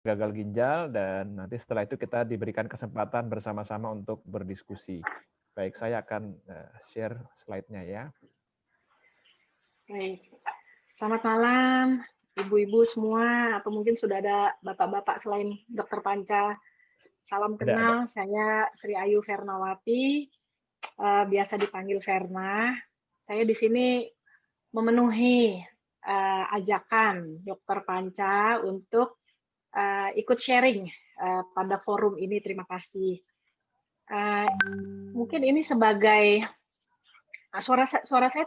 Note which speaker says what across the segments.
Speaker 1: gagal ginjal, dan nanti setelah itu kita diberikan kesempatan bersama-sama untuk berdiskusi. Baik, saya akan share slide-nya ya.
Speaker 2: Baik. Selamat malam, ibu-ibu semua, atau mungkin sudah ada bapak-bapak selain Dr. Panca. Salam kenal, saya Sri Ayu Fernawati, biasa dipanggil Verna. Saya di sini memenuhi ajakan Dr. Panca untuk ikut sharing pada forum ini. Terima kasih. Mungkin ini sebagai suara saya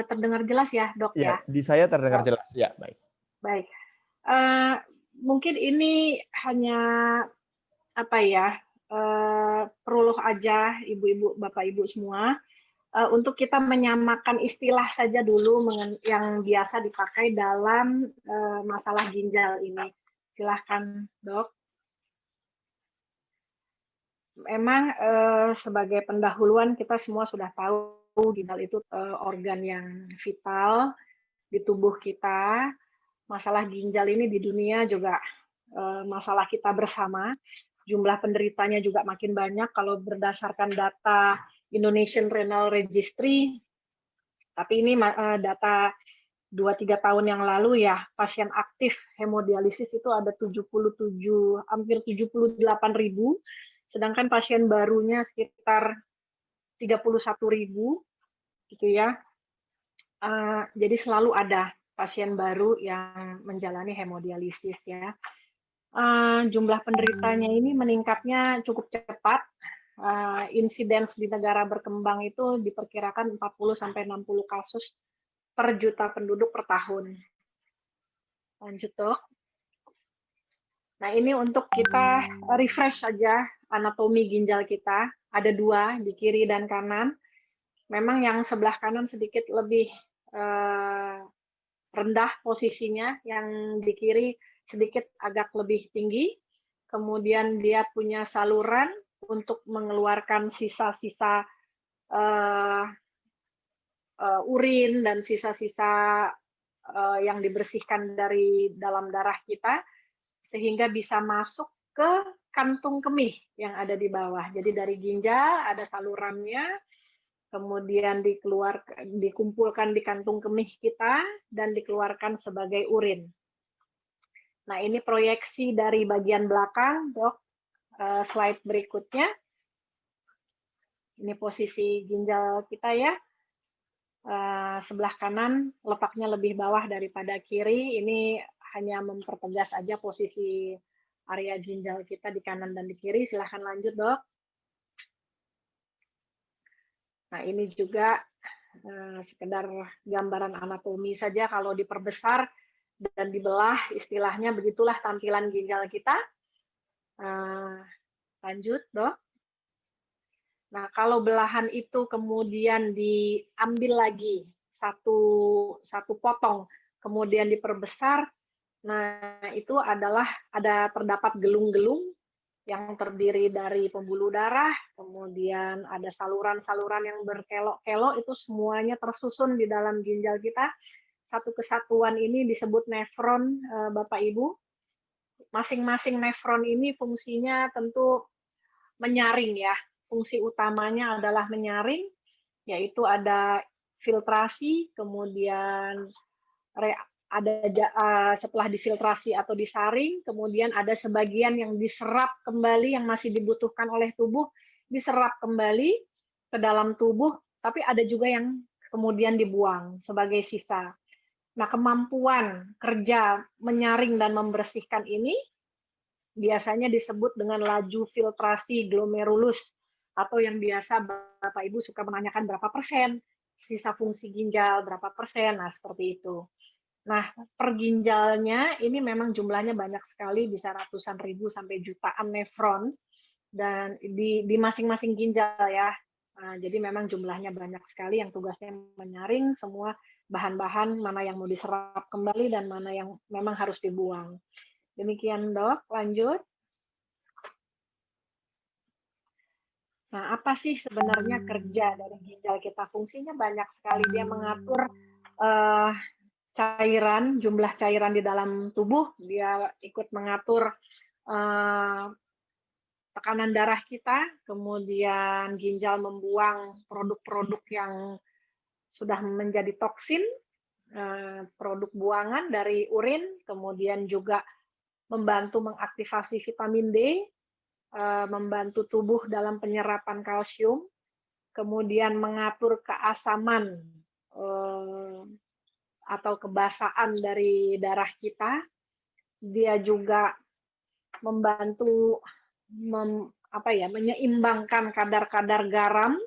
Speaker 2: terdengar jelas ya, Dok ya?
Speaker 1: Di saya terdengar jelas. Ya, baik.
Speaker 2: Baik. Mungkin ini hanya apa ya? Perlu aja ibu-ibu, bapak-ibu semua untuk kita menyamakan istilah saja dulu yang biasa dipakai dalam masalah ginjal ini. Silahkan, Dok. Memang sebagai pendahuluan kita semua sudah tahu ginjal itu organ yang vital di tubuh kita. Masalah ginjal ini di dunia juga masalah kita bersama. Jumlah penderitanya juga makin banyak kalau berdasarkan data Indonesian Renal Registry. Tapi ini data 2-3 tahun yang lalu ya, pasien aktif hemodialisis itu ada 77, hampir 78.000, sedangkan pasien barunya sekitar 31.000, gitu ya. Jadi selalu ada pasien baru yang menjalani hemodialisis ya. Jumlah penderitanya ini meningkatnya cukup cepat. Insiden di negara berkembang itu diperkirakan 40-60 kasus per juta penduduk per tahun. Lanjut, Dok. Nah, ini untuk kita refresh saja anatomi ginjal kita. Ada 2 di kiri dan kanan. Memang yang sebelah kanan sedikit lebih rendah posisinya, yang di kiri sedikit agak lebih tinggi. Kemudian dia punya saluran untuk mengeluarkan sisa-sisa urin dan sisa-sisa yang dibersihkan dari dalam darah kita, sehingga bisa masuk ke kantung kemih yang ada di bawah. Jadi dari ginjal ada salurannya, kemudian dikumpulkan di kantung kemih kita dan dikeluarkan sebagai urin. Nah, ini proyeksi dari bagian belakang, Dok. Slide berikutnya. Ini posisi ginjal kita ya. Sebelah kanan letaknya lebih bawah daripada kiri. Ini hanya mempertegas aja posisi area ginjal kita di kanan dan di kiri. Silahkan lanjut, Dok. Nah, ini juga sekedar gambaran anatomi saja. Kalau diperbesar dan dibelah, istilahnya begitulah tampilan ginjal kita. Lanjut, Dok. Nah, kalau belahan itu kemudian diambil lagi satu potong, kemudian diperbesar, nah itu adalah terdapat gelung-gelung yang terdiri dari pembuluh darah, kemudian ada saluran-saluran yang berkelok-kelok, itu semuanya tersusun di dalam ginjal kita. Satu kesatuan ini disebut nefron, Bapak Ibu. Masing-masing nefron ini fungsinya tentu menyaring ya. Fungsi utamanya adalah menyaring, yaitu ada filtrasi, kemudian setelah difiltrasi atau disaring, kemudian ada sebagian yang diserap kembali yang masih dibutuhkan oleh tubuh, diserap kembali ke dalam tubuh, tapi ada juga yang kemudian dibuang sebagai sisa. Nah, kemampuan kerja menyaring dan membersihkan ini biasanya disebut dengan laju filtrasi glomerulus, atau yang biasa Bapak Ibu suka menanyakan berapa persen, sisa fungsi ginjal berapa persen, nah seperti itu. Nah, per ginjalnya ini memang jumlahnya banyak sekali, bisa ratusan ribu sampai jutaan nefron, dan di masing-masing ginjal ya. Nah, jadi memang jumlahnya banyak sekali yang tugasnya menyaring semua bahan-bahan mana yang mau diserap kembali dan mana yang memang harus dibuang. Demikian, Dok. Lanjut. Nah, apa sih sebenarnya kerja dari ginjal kita? Fungsinya banyak sekali. Dia mengatur cairan, jumlah cairan di dalam tubuh, dia ikut mengatur tekanan darah kita, kemudian ginjal membuang produk-produk yang sudah menjadi toksin, produk buangan dari urin, kemudian juga membantu mengaktifasi vitamin D, membantu tubuh dalam penyerapan kalsium, kemudian mengatur keasaman atau kebasaan dari darah kita. Dia juga membantu menyeimbangkan kadar-kadar garam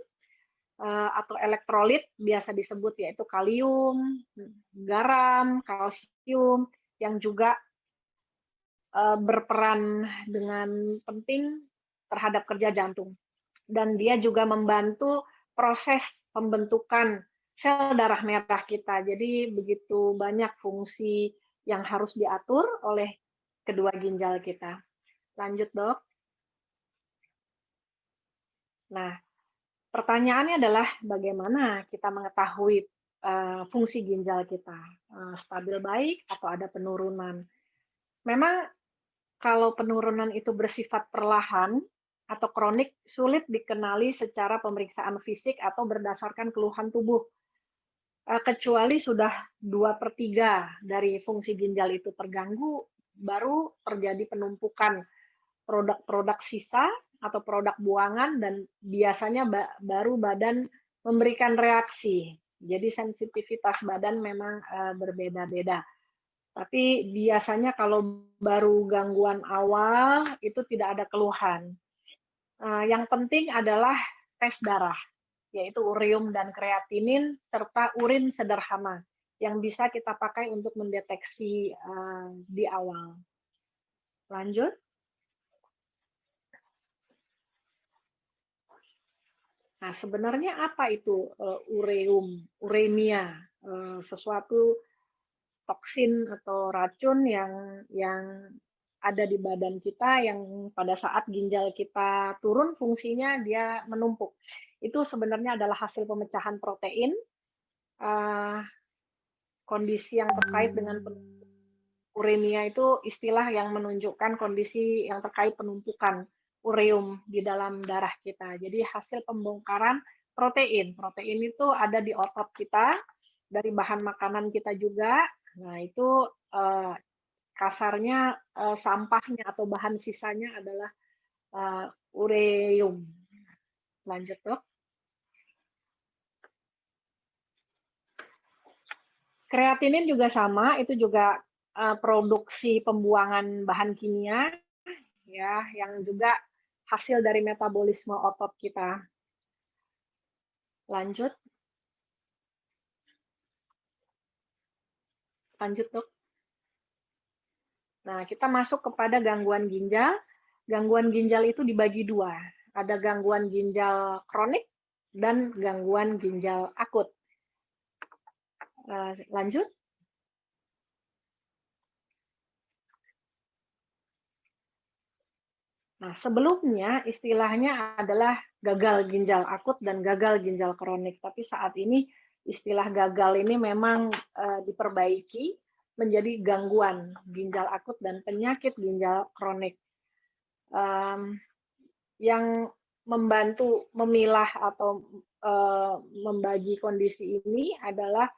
Speaker 2: atau elektrolit, biasa disebut yaitu kalium, garam, kalsium, yang juga berperan dengan penting terhadap kerja jantung. Dan dia juga membantu proses pembentukan sel darah merah kita. Jadi begitu banyak fungsi yang harus diatur oleh kedua ginjal kita. Lanjut, Dok. Nah, pertanyaannya adalah bagaimana kita mengetahui fungsi ginjal kita stabil baik atau ada penurunan. Memang kalau penurunan itu bersifat perlahan atau kronik, sulit dikenali secara pemeriksaan fisik atau berdasarkan keluhan tubuh. Kecuali sudah 2/3 dari fungsi ginjal itu terganggu, baru terjadi penumpukan produk-produk sisa atau produk buangan, dan biasanya baru badan memberikan reaksi. Jadi sensitivitas badan memang berbeda-beda. Tapi biasanya kalau baru gangguan awal itu tidak ada keluhan. Yang penting adalah tes darah, yaitu ureum dan kreatinin serta urin sederhana yang bisa kita pakai untuk mendeteksi di awal. Lanjut. Nah, sebenarnya apa itu ureum, uremia, sesuatu toksin atau racun yang ada di badan kita yang pada saat ginjal kita turun fungsinya dia menumpuk. Itu sebenarnya adalah hasil pemecahan protein, kondisi yang terkait dengan uremia itu istilah yang menunjukkan kondisi yang terkait penumpukan ureum di dalam darah kita. Jadi hasil pembongkaran protein. Protein itu ada di otot kita, dari bahan makanan kita juga. Nah, itu kasarnya sampahnya atau bahan sisanya adalah ureum. Lanjut, Dok. Kreatinin juga sama, itu juga produksi pembuangan bahan kimia ya, yang juga hasil dari metabolisme otot kita. Lanjut. Lanjut, Dok. Nah, kita masuk kepada gangguan ginjal. Gangguan ginjal itu dibagi dua. Ada gangguan ginjal kronik dan gangguan ginjal akut. Lanjut. Nah, sebelumnya istilahnya adalah gagal ginjal akut dan gagal ginjal kronik. Tapi saat ini istilah gagal ini memang diperbaiki menjadi gangguan ginjal akut dan penyakit ginjal kronik. Yang membantu memilah atau membagi kondisi ini adalah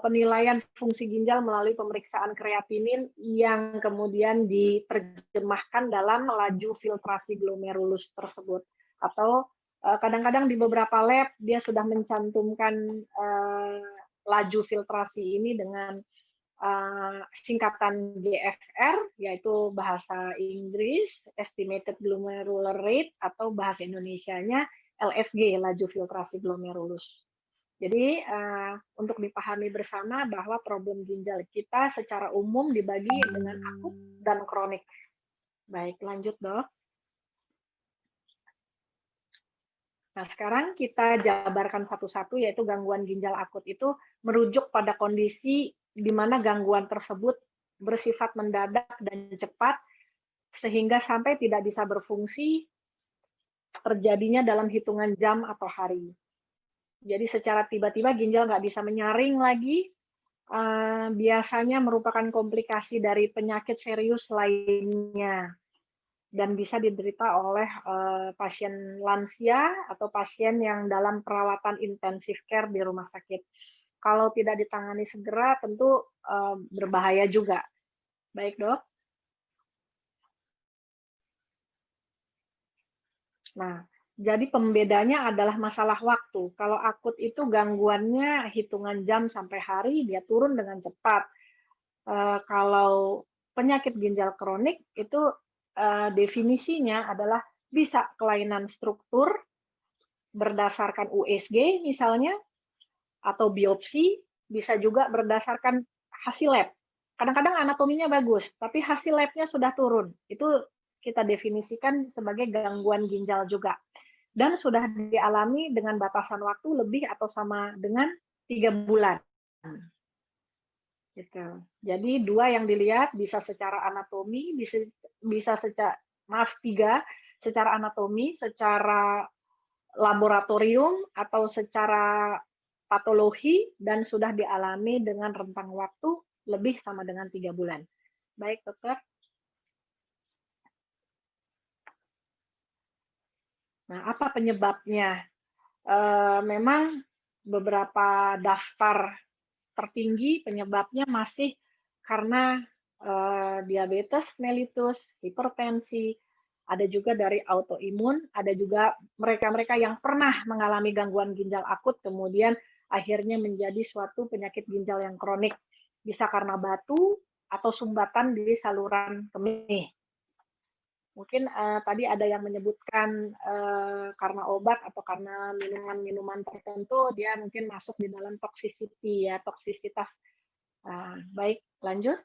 Speaker 2: penilaian fungsi ginjal melalui pemeriksaan kreatinin yang kemudian diterjemahkan dalam laju filtrasi glomerulus tersebut. Atau kadang-kadang di beberapa lab dia sudah mencantumkan laju filtrasi ini dengan singkatan GFR, yaitu bahasa Inggris, Estimated Glomerular Rate, atau bahasa Indonesianya LFG, laju filtrasi glomerulus. Jadi untuk dipahami bersama bahwa problem ginjal kita secara umum dibagi dengan akut dan kronik. Baik, lanjut, Dok. Nah, sekarang kita jabarkan satu-satu, yaitu gangguan ginjal akut itu merujuk pada kondisi di mana gangguan tersebut bersifat mendadak dan cepat sehingga sampai tidak bisa berfungsi, terjadinya dalam hitungan jam atau hari. Jadi secara tiba-tiba ginjal nggak bisa menyaring lagi, biasanya merupakan komplikasi dari penyakit serius lainnya dan bisa diderita oleh pasien lansia atau pasien yang dalam perawatan intensif care di rumah sakit. Kalau tidak ditangani segera tentu berbahaya juga. Baik, Dok. Nah, jadi pembedanya adalah masalah waktu. Kalau akut itu gangguannya hitungan jam sampai hari, dia turun dengan cepat. Kalau penyakit ginjal kronik itu definisinya adalah bisa kelainan struktur berdasarkan USG misalnya, atau biopsi, bisa juga berdasarkan hasil lab. Kadang-kadang anatominya bagus, tapi hasil labnya sudah turun. Itu kita definisikan sebagai gangguan ginjal juga. Dan sudah dialami dengan batasan waktu lebih atau sama dengan 3 bulan. Gitu. Jadi 2 yang dilihat bisa secara anatomi, bisa secara, maaf 3, secara anatomi, secara laboratorium, atau secara patologi, dan sudah dialami dengan rentang waktu lebih sama dengan 3 bulan. Baik, dokter. Nah, apa penyebabnya? Memang beberapa daftar tertinggi penyebabnya masih karena diabetes mellitus, hipertensi, ada juga dari autoimun, ada juga mereka-mereka yang pernah mengalami gangguan ginjal akut kemudian akhirnya menjadi suatu penyakit ginjal yang kronik. Bisa karena batu atau sumbatan di saluran kemih. Mungkin tadi ada yang menyebutkan karena obat atau karena minuman-minuman tertentu, dia mungkin masuk di dalam toxicity ya, toksisitas. Baik, lanjut.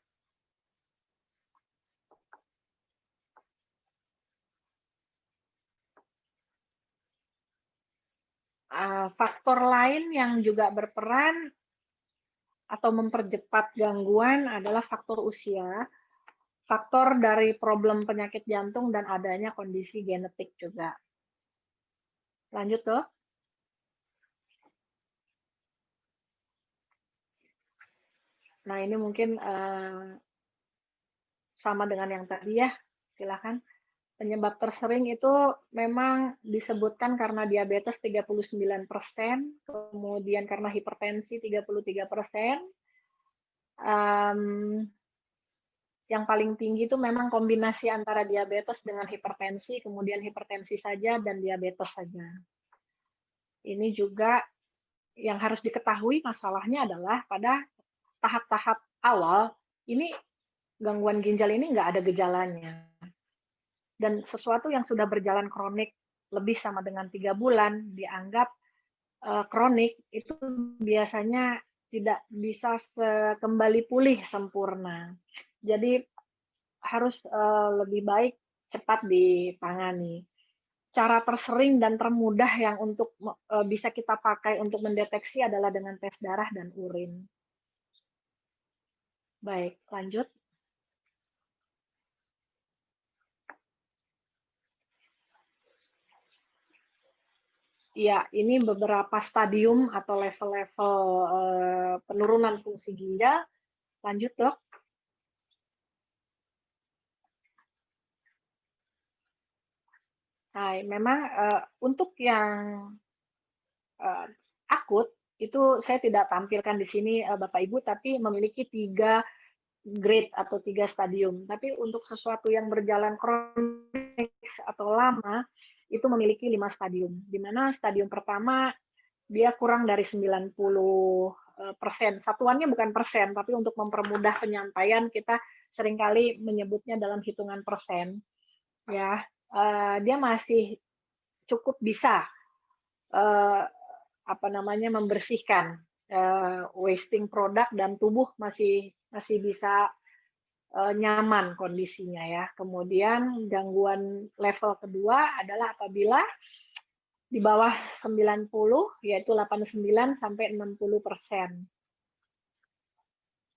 Speaker 2: Faktor lain yang juga berperan atau mempercepat gangguan adalah faktor usia, faktor dari problem penyakit jantung, dan adanya kondisi genetik juga. Lanjut, Dok. Nah, ini mungkin sama dengan yang tadi ya, silakan. Penyebab tersering itu memang disebutkan karena diabetes 39%, kemudian karena hipertensi 33%. Yang paling tinggi itu memang kombinasi antara diabetes dengan hipertensi, kemudian hipertensi saja dan diabetes saja. Ini juga yang harus diketahui masalahnya adalah pada tahap-tahap awal, ini gangguan ginjal ini nggak ada gejalanya. Dan sesuatu yang sudah berjalan kronik lebih sama dengan 3 bulan, dianggap kronik, itu biasanya tidak bisa kembali pulih sempurna. Jadi harus lebih baik cepat ditangani. Cara tersering dan termudah yang untuk bisa kita pakai untuk mendeteksi adalah dengan tes darah dan urin. Baik, lanjut. Ya, ini beberapa stadium atau level-level penurunan fungsi ginjal. Lanjut, Dok. Nah, memang untuk yang akut, itu saya tidak tampilkan di sini Bapak Ibu, tapi memiliki 3 grade atau 3 stadium. Tapi untuk sesuatu yang berjalan kronik atau lama, itu memiliki 5 stadium. Di mana stadium pertama, dia kurang dari 90%. Satuannya bukan persen, tapi untuk mempermudah penyampaian, kita seringkali menyebutnya dalam hitungan persen. Ya, dia masih cukup bisa membersihkan wasting product, dan tubuh masih bisa nyaman kondisinya ya. Kemudian gangguan level kedua adalah apabila di bawah 90, yaitu 89 sampai 60%.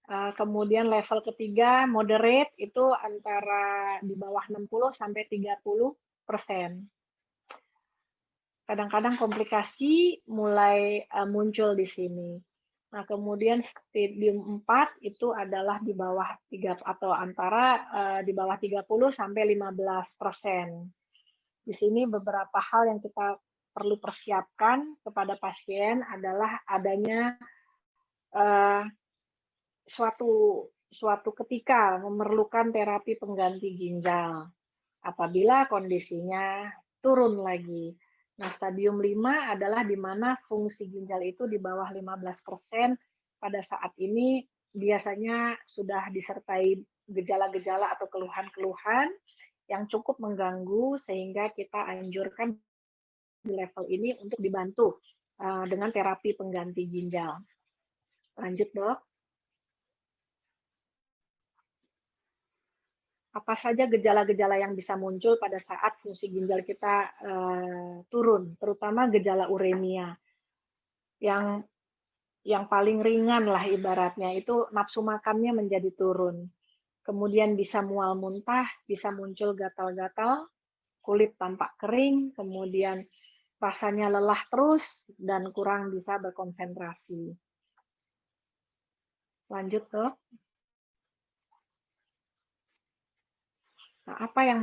Speaker 2: Kemudian level ketiga moderate itu antara di bawah 60 sampai 30%. Kadang-kadang komplikasi mulai muncul di sini. Nah, kemudian stadium 4 itu adalah di bawah 3 atau antara di bawah 30 sampai 15%. Di sini beberapa hal yang kita perlu persiapkan kepada pasien adalah adanya suatu ketika memerlukan terapi pengganti ginjal apabila kondisinya turun lagi. Nah, stadium 5 adalah di mana fungsi ginjal itu di bawah 15%. Pada saat ini biasanya sudah disertai gejala-gejala atau keluhan-keluhan yang cukup mengganggu sehingga kita anjurkan di level ini untuk dibantu dengan terapi pengganti ginjal. Lanjut, Dok. Apa saja gejala-gejala yang bisa muncul pada saat fungsi ginjal kita turun, terutama gejala uremia. Yang paling ringan lah ibaratnya itu nafsu makannya menjadi turun. Kemudian bisa mual muntah, bisa muncul gatal-gatal, kulit tampak kering, kemudian rasanya lelah terus dan kurang bisa berkonsentrasi. Lanjut, Dok. Nah, apa yang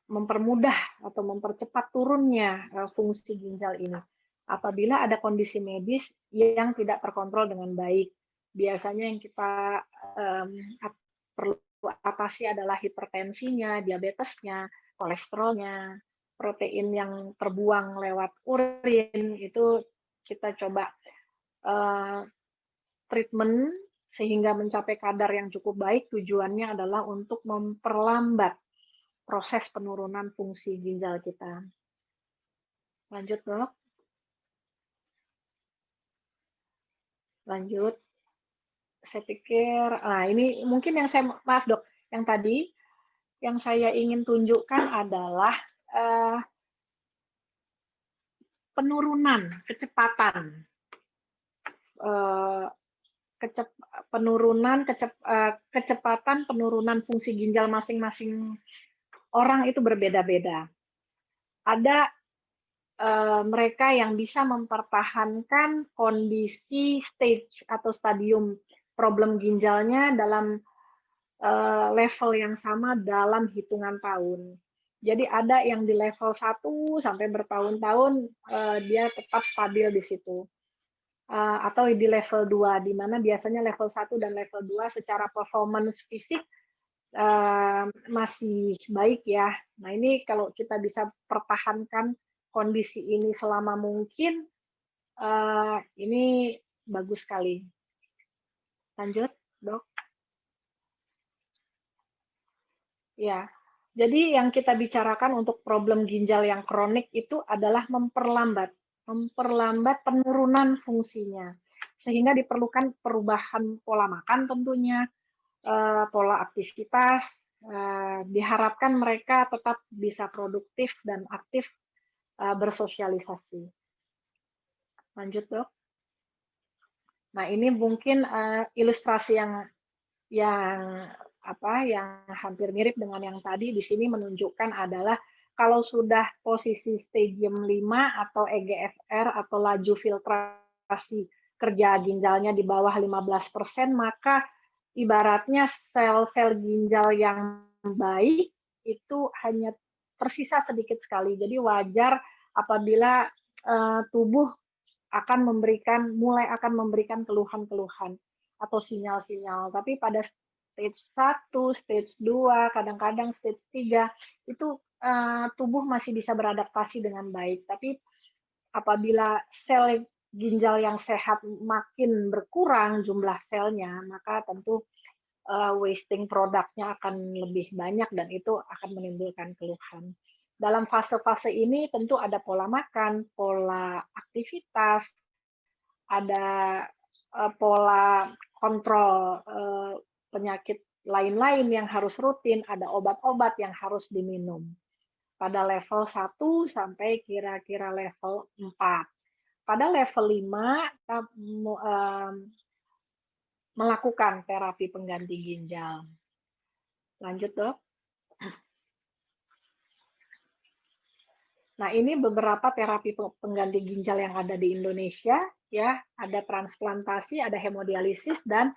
Speaker 2: mempermudah atau mempercepat turunnya fungsi ginjal ini? Apabila ada kondisi medis yang tidak terkontrol dengan baik. Biasanya yang kita perlu atasi adalah hipertensinya, diabetesnya, kolesterolnya, protein yang terbuang lewat urin, itu kita coba treatment sehingga mencapai kadar yang cukup baik. Tujuannya adalah untuk memperlambat proses penurunan fungsi ginjal kita. Lanjut, Dok. Lanjut. Saya pikir, nah ini mungkin yang saya, maaf Dok, yang tadi yang saya ingin tunjukkan adalah penurunan kecepatan, kecepatan penurunan fungsi ginjal masing-masing orang itu berbeda-beda. Ada mereka yang bisa mempertahankan kondisi stage atau stadium problem ginjalnya dalam level yang sama dalam hitungan tahun. Jadi ada yang di level 1 sampai bertahun-tahun dia tetap stabil di situ. Atau di level 2, di mana biasanya level 1 dan level 2 secara performance fisik masih baik ya. Nah, ini kalau kita bisa pertahankan kondisi ini selama mungkin, ini bagus sekali. Lanjut, Dok. Ya, jadi yang kita bicarakan untuk problem ginjal yang kronik itu adalah memperlambat penurunan fungsinya. Sehingga diperlukan perubahan pola makan tentunya, pola aktivitas, diharapkan mereka tetap bisa produktif dan aktif bersosialisasi. Lanjut, Dok. Nah, ini mungkin ilustrasi yang hampir mirip dengan yang tadi. Di sini menunjukkan adalah kalau sudah posisi stadium 5 atau EGFR atau laju filtrasi kerja ginjalnya di bawah 15%, maka ibaratnya sel-sel ginjal yang baik itu hanya tersisa sedikit sekali. Jadi wajar apabila tubuh mulai akan memberikan keluhan-keluhan atau sinyal-sinyal. Tapi pada stage 1, stage 2, kadang-kadang stage 3, itu tubuh masih bisa beradaptasi dengan baik. Tapi apabila sel ginjal yang sehat makin berkurang jumlah selnya, maka tentu wasting produknya akan lebih banyak dan itu akan menimbulkan keluhan. Dalam fase-fase ini tentu ada pola makan, pola aktivitas, ada pola kontrol penyakit lain-lain yang harus rutin, ada obat-obat yang harus diminum pada level 1 sampai kira-kira level 4. Pada level 5 kita melakukan terapi pengganti ginjal. Lanjut, Dok. Nah, ini beberapa terapi pengganti ginjal yang ada di Indonesia, ya. Ada transplantasi, ada hemodialisis, dan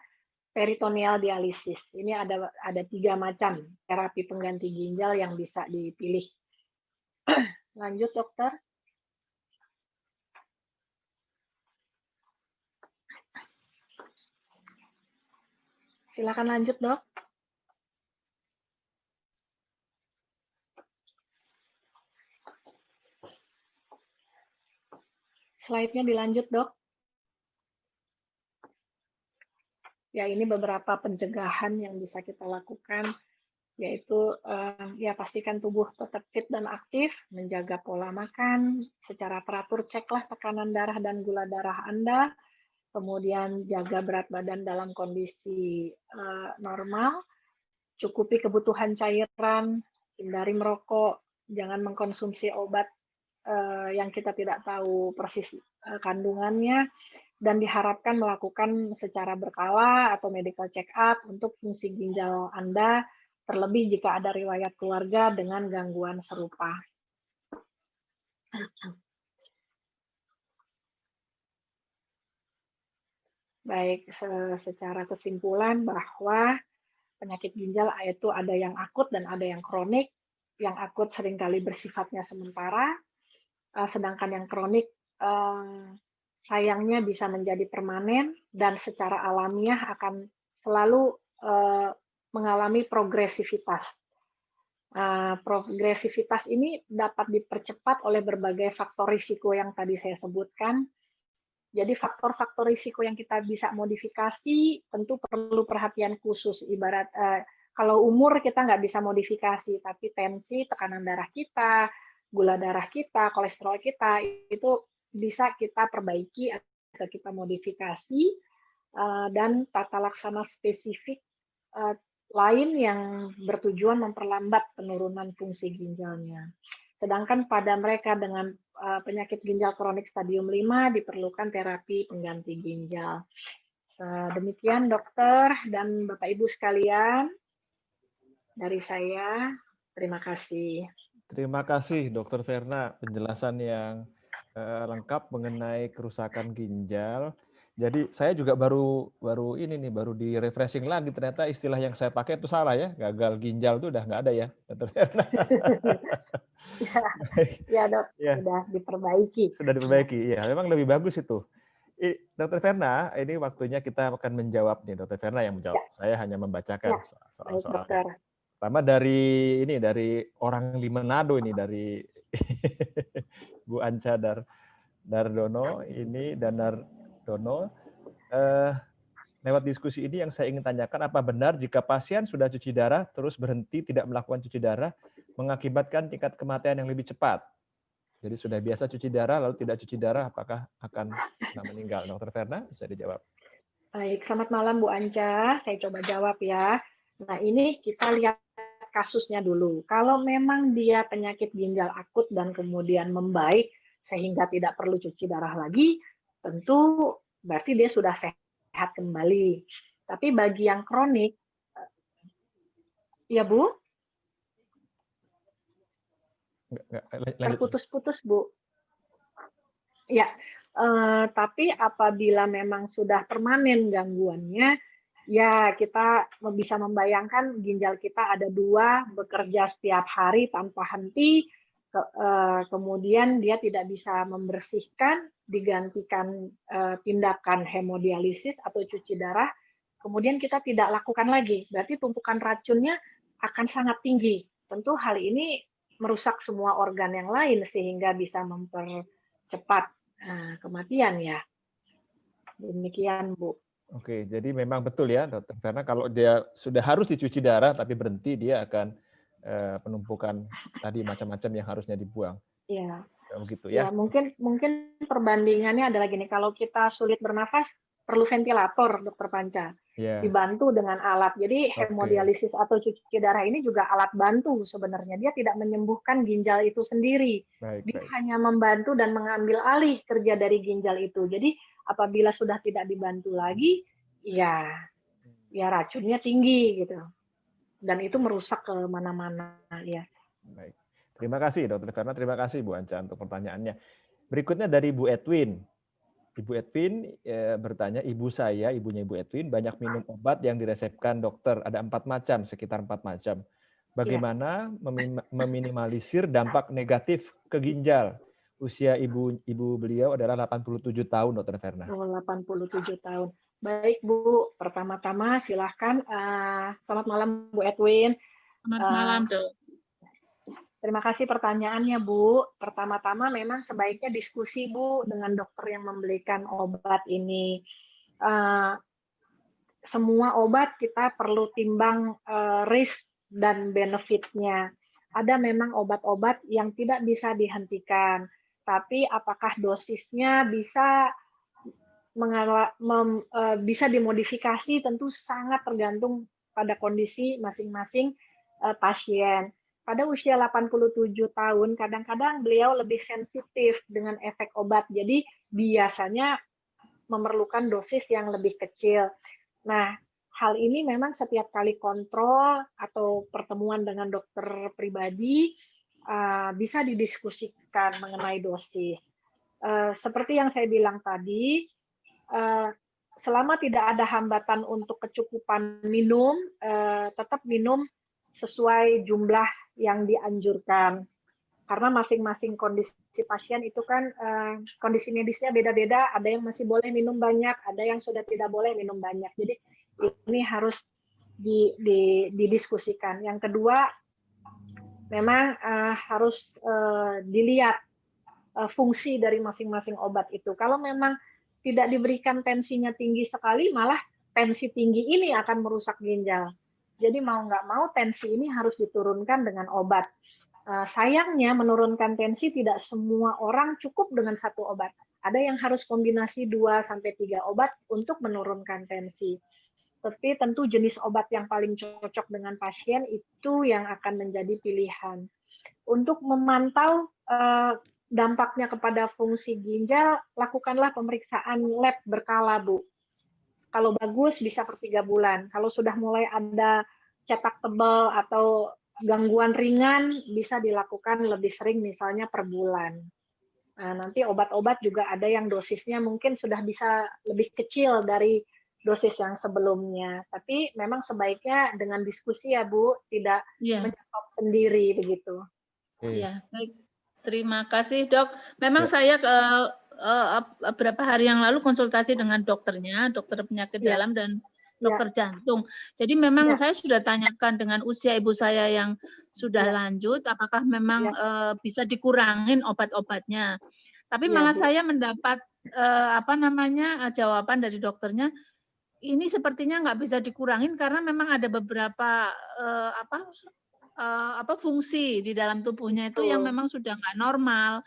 Speaker 2: peritoneal dialisis. Ini ada 3 macam terapi pengganti ginjal yang bisa dipilih. Lanjut, dokter. Silakan lanjut, dok. Slide-nya dilanjut, dok. Ya, ini beberapa pencegahan yang bisa kita lakukan, yaitu ya pastikan tubuh tetap fit dan aktif, menjaga pola makan, secara teratur ceklah tekanan darah dan gula darah Anda, kemudian jaga berat badan dalam kondisi normal, cukupi kebutuhan cairan, hindari merokok, jangan mengkonsumsi obat yang kita tidak tahu persis kandungannya, dan diharapkan melakukan secara berkala atau medical check up untuk fungsi ginjal Anda, terlebih jika ada riwayat keluarga dengan gangguan serupa. Baik, secara kesimpulan bahwa penyakit ginjal itu ada yang akut dan ada yang kronik. Yang akut seringkali bersifatnya sementara, sedangkan yang kronik sayangnya bisa menjadi permanen dan secara alamiah akan selalu mengalami progresivitas. Progresivitas ini dapat dipercepat oleh berbagai faktor risiko yang tadi saya sebutkan. Jadi faktor-faktor risiko yang kita bisa modifikasi tentu perlu perhatian khusus. Ibarat kalau umur kita nggak bisa modifikasi, tapi tensi, tekanan darah kita, gula darah kita, kolesterol kita, itu bisa kita perbaiki atau kita modifikasi, dan tata laksana spesifik lain yang bertujuan memperlambat penurunan fungsi ginjalnya. Sedangkan pada mereka dengan penyakit ginjal kronik stadium 5 diperlukan terapi pengganti ginjal. Demikian dokter dan Bapak Ibu sekalian, dari saya, terima kasih.
Speaker 1: Terima kasih Dr. Verna, penjelasan yang lengkap mengenai kerusakan ginjal. Jadi saya juga baru di refreshing lagi, ternyata istilah yang saya pakai itu salah ya, gagal ginjal itu udah nggak ada ya, Dr. Verna.
Speaker 2: Ya dok,
Speaker 1: Ya,
Speaker 2: sudah diperbaiki.
Speaker 1: sudah diperbaiki, ya memang lebih bagus itu. Dr. Verna, ini waktunya kita akan menjawab nih, Dr. Verna yang menjawab.
Speaker 2: Ya.
Speaker 1: Saya hanya membacakan
Speaker 2: Baik,
Speaker 1: soal-soalnya.
Speaker 2: dokter.
Speaker 1: Pertama dari orang di Manado ini, dari Bu Anca Dardono ini, Danardono. Lewat diskusi ini yang saya ingin tanyakan, apa benar jika pasien sudah cuci darah terus berhenti tidak melakukan cuci darah mengakibatkan tingkat kematian yang lebih cepat? Jadi sudah biasa cuci darah lalu tidak cuci darah, apakah akan meninggal? Dr. Verna, bisa dijawab.
Speaker 2: Baik, selamat malam Bu Anca. Saya coba jawab ya. Nah, ini kita lihat kasusnya dulu. Kalau memang dia penyakit ginjal akut dan kemudian membaik sehingga tidak perlu cuci darah lagi, tentu berarti dia sudah sehat kembali. Tapi bagi yang kronik, ya Bu? Terputus-putus Bu. Ya, tapi apabila memang sudah permanen gangguannya, ya kita bisa membayangkan ginjal kita ada 2 bekerja setiap hari tanpa henti, kemudian dia tidak bisa membersihkan, digantikan tindakan hemodialisis atau cuci darah, kemudian kita tidak lakukan lagi, berarti tumpukan racunnya akan sangat tinggi. Tentu hal ini merusak semua organ yang lain sehingga bisa mempercepat kematian ya. Demikian Bu.
Speaker 1: Oke, jadi memang betul ya, Dokter, karena kalau dia sudah harus dicuci darah tapi berhenti, dia akan penumpukan tadi macam-macam yang harusnya dibuang.
Speaker 2: Iya.
Speaker 1: Begitu ya.
Speaker 2: Ya, mungkin perbandingannya adalah gini, kalau kita sulit bernafas perlu ventilator, Dokter Panca.
Speaker 1: Yeah.
Speaker 2: Dibantu dengan alat. Jadi hemodialisis atau cuci darah ini juga alat bantu sebenarnya. Dia tidak menyembuhkan ginjal itu sendiri. Dia hanya membantu dan mengambil alih kerja dari ginjal itu. Jadi apabila sudah tidak dibantu lagi, ya racunnya tinggi gitu. Dan itu merusak ke mana-mana ya.
Speaker 1: Baik. Terima kasih Dokter Verna, terima kasih Bu Anca untuk pertanyaannya. Berikutnya dari Bu Edwin. Ibu Edwin bertanya, ibunya Ibu Edwin banyak minum obat yang diresepkan dokter. Ada 4 macam, sekitar 4 macam. Bagaimana meminimalisir dampak negatif ke ginjal? Usia ibu beliau adalah 87 tahun, Dokter Verna.
Speaker 2: 87 tahun. Baik Bu, pertama-tama silahkan. Selamat malam Bu Edwin.
Speaker 3: Selamat malam Dok.
Speaker 2: Terima kasih pertanyaannya Bu. Pertama-tama memang sebaiknya diskusi Bu dengan dokter yang membelikan obat ini. Semua obat kita perlu timbang risk dan benefitnya. Ada memang obat-obat yang tidak bisa dihentikan, tapi apakah dosisnya bisa bisa dimodifikasi tentu sangat tergantung pada kondisi masing-masing pasien. Pada usia 87 tahun, kadang-kadang beliau lebih sensitif dengan efek obat, jadi biasanya memerlukan dosis yang lebih kecil. Nah, hal ini memang setiap kali kontrol atau pertemuan dengan dokter pribadi bisa didiskusikan mengenai dosis. Seperti yang saya bilang tadi, selama tidak ada hambatan untuk kecukupan minum, tetap minum sesuai jumlah yang dianjurkan. Karena masing-masing kondisi pasien itu kan kondisi medisnya beda-beda, ada yang masih boleh minum banyak, ada yang sudah tidak boleh minum banyak. Jadi ini harus didiskusikan. Yang kedua, memang harus dilihat fungsi dari masing-masing obat itu. Kalau memang tidak diberikan tensinya tinggi sekali, malah tensi tinggi ini akan merusak ginjal. Jadi mau nggak mau tensi ini harus diturunkan dengan obat. Sayangnya menurunkan tensi tidak semua orang cukup dengan satu obat. Ada yang harus kombinasi 2-3 obat untuk menurunkan tensi. Tapi tentu jenis obat yang paling cocok dengan pasien itu yang akan menjadi pilihan. Untuk memantau dampaknya kepada fungsi ginjal, lakukanlah pemeriksaan lab berkala, Bu. Kalau bagus bisa per 3 bulan. Kalau sudah mulai ada cetak tebal atau gangguan ringan, bisa dilakukan lebih sering, misalnya per bulan. Nah, nanti obat-obat juga ada yang dosisnya mungkin sudah bisa lebih kecil dari dosis yang sebelumnya. Tapi memang sebaiknya dengan diskusi ya Bu, tidak menyetop sendiri begitu.
Speaker 3: Iya, baik. Terima kasih Dok. Memang saya beberapa hari yang lalu konsultasi dengan dokternya, dokter penyakit dalam dan dokter jantung. Jadi memang saya sudah tanyakan dengan usia ibu saya yang sudah lanjut, apakah memang bisa dikurangin obat-obatnya. Tapi malah saya mendapat jawaban dari dokternya, ini sepertinya nggak bisa dikurangin karena memang ada beberapa fungsi di dalam tubuhnya itu yang memang sudah nggak normal,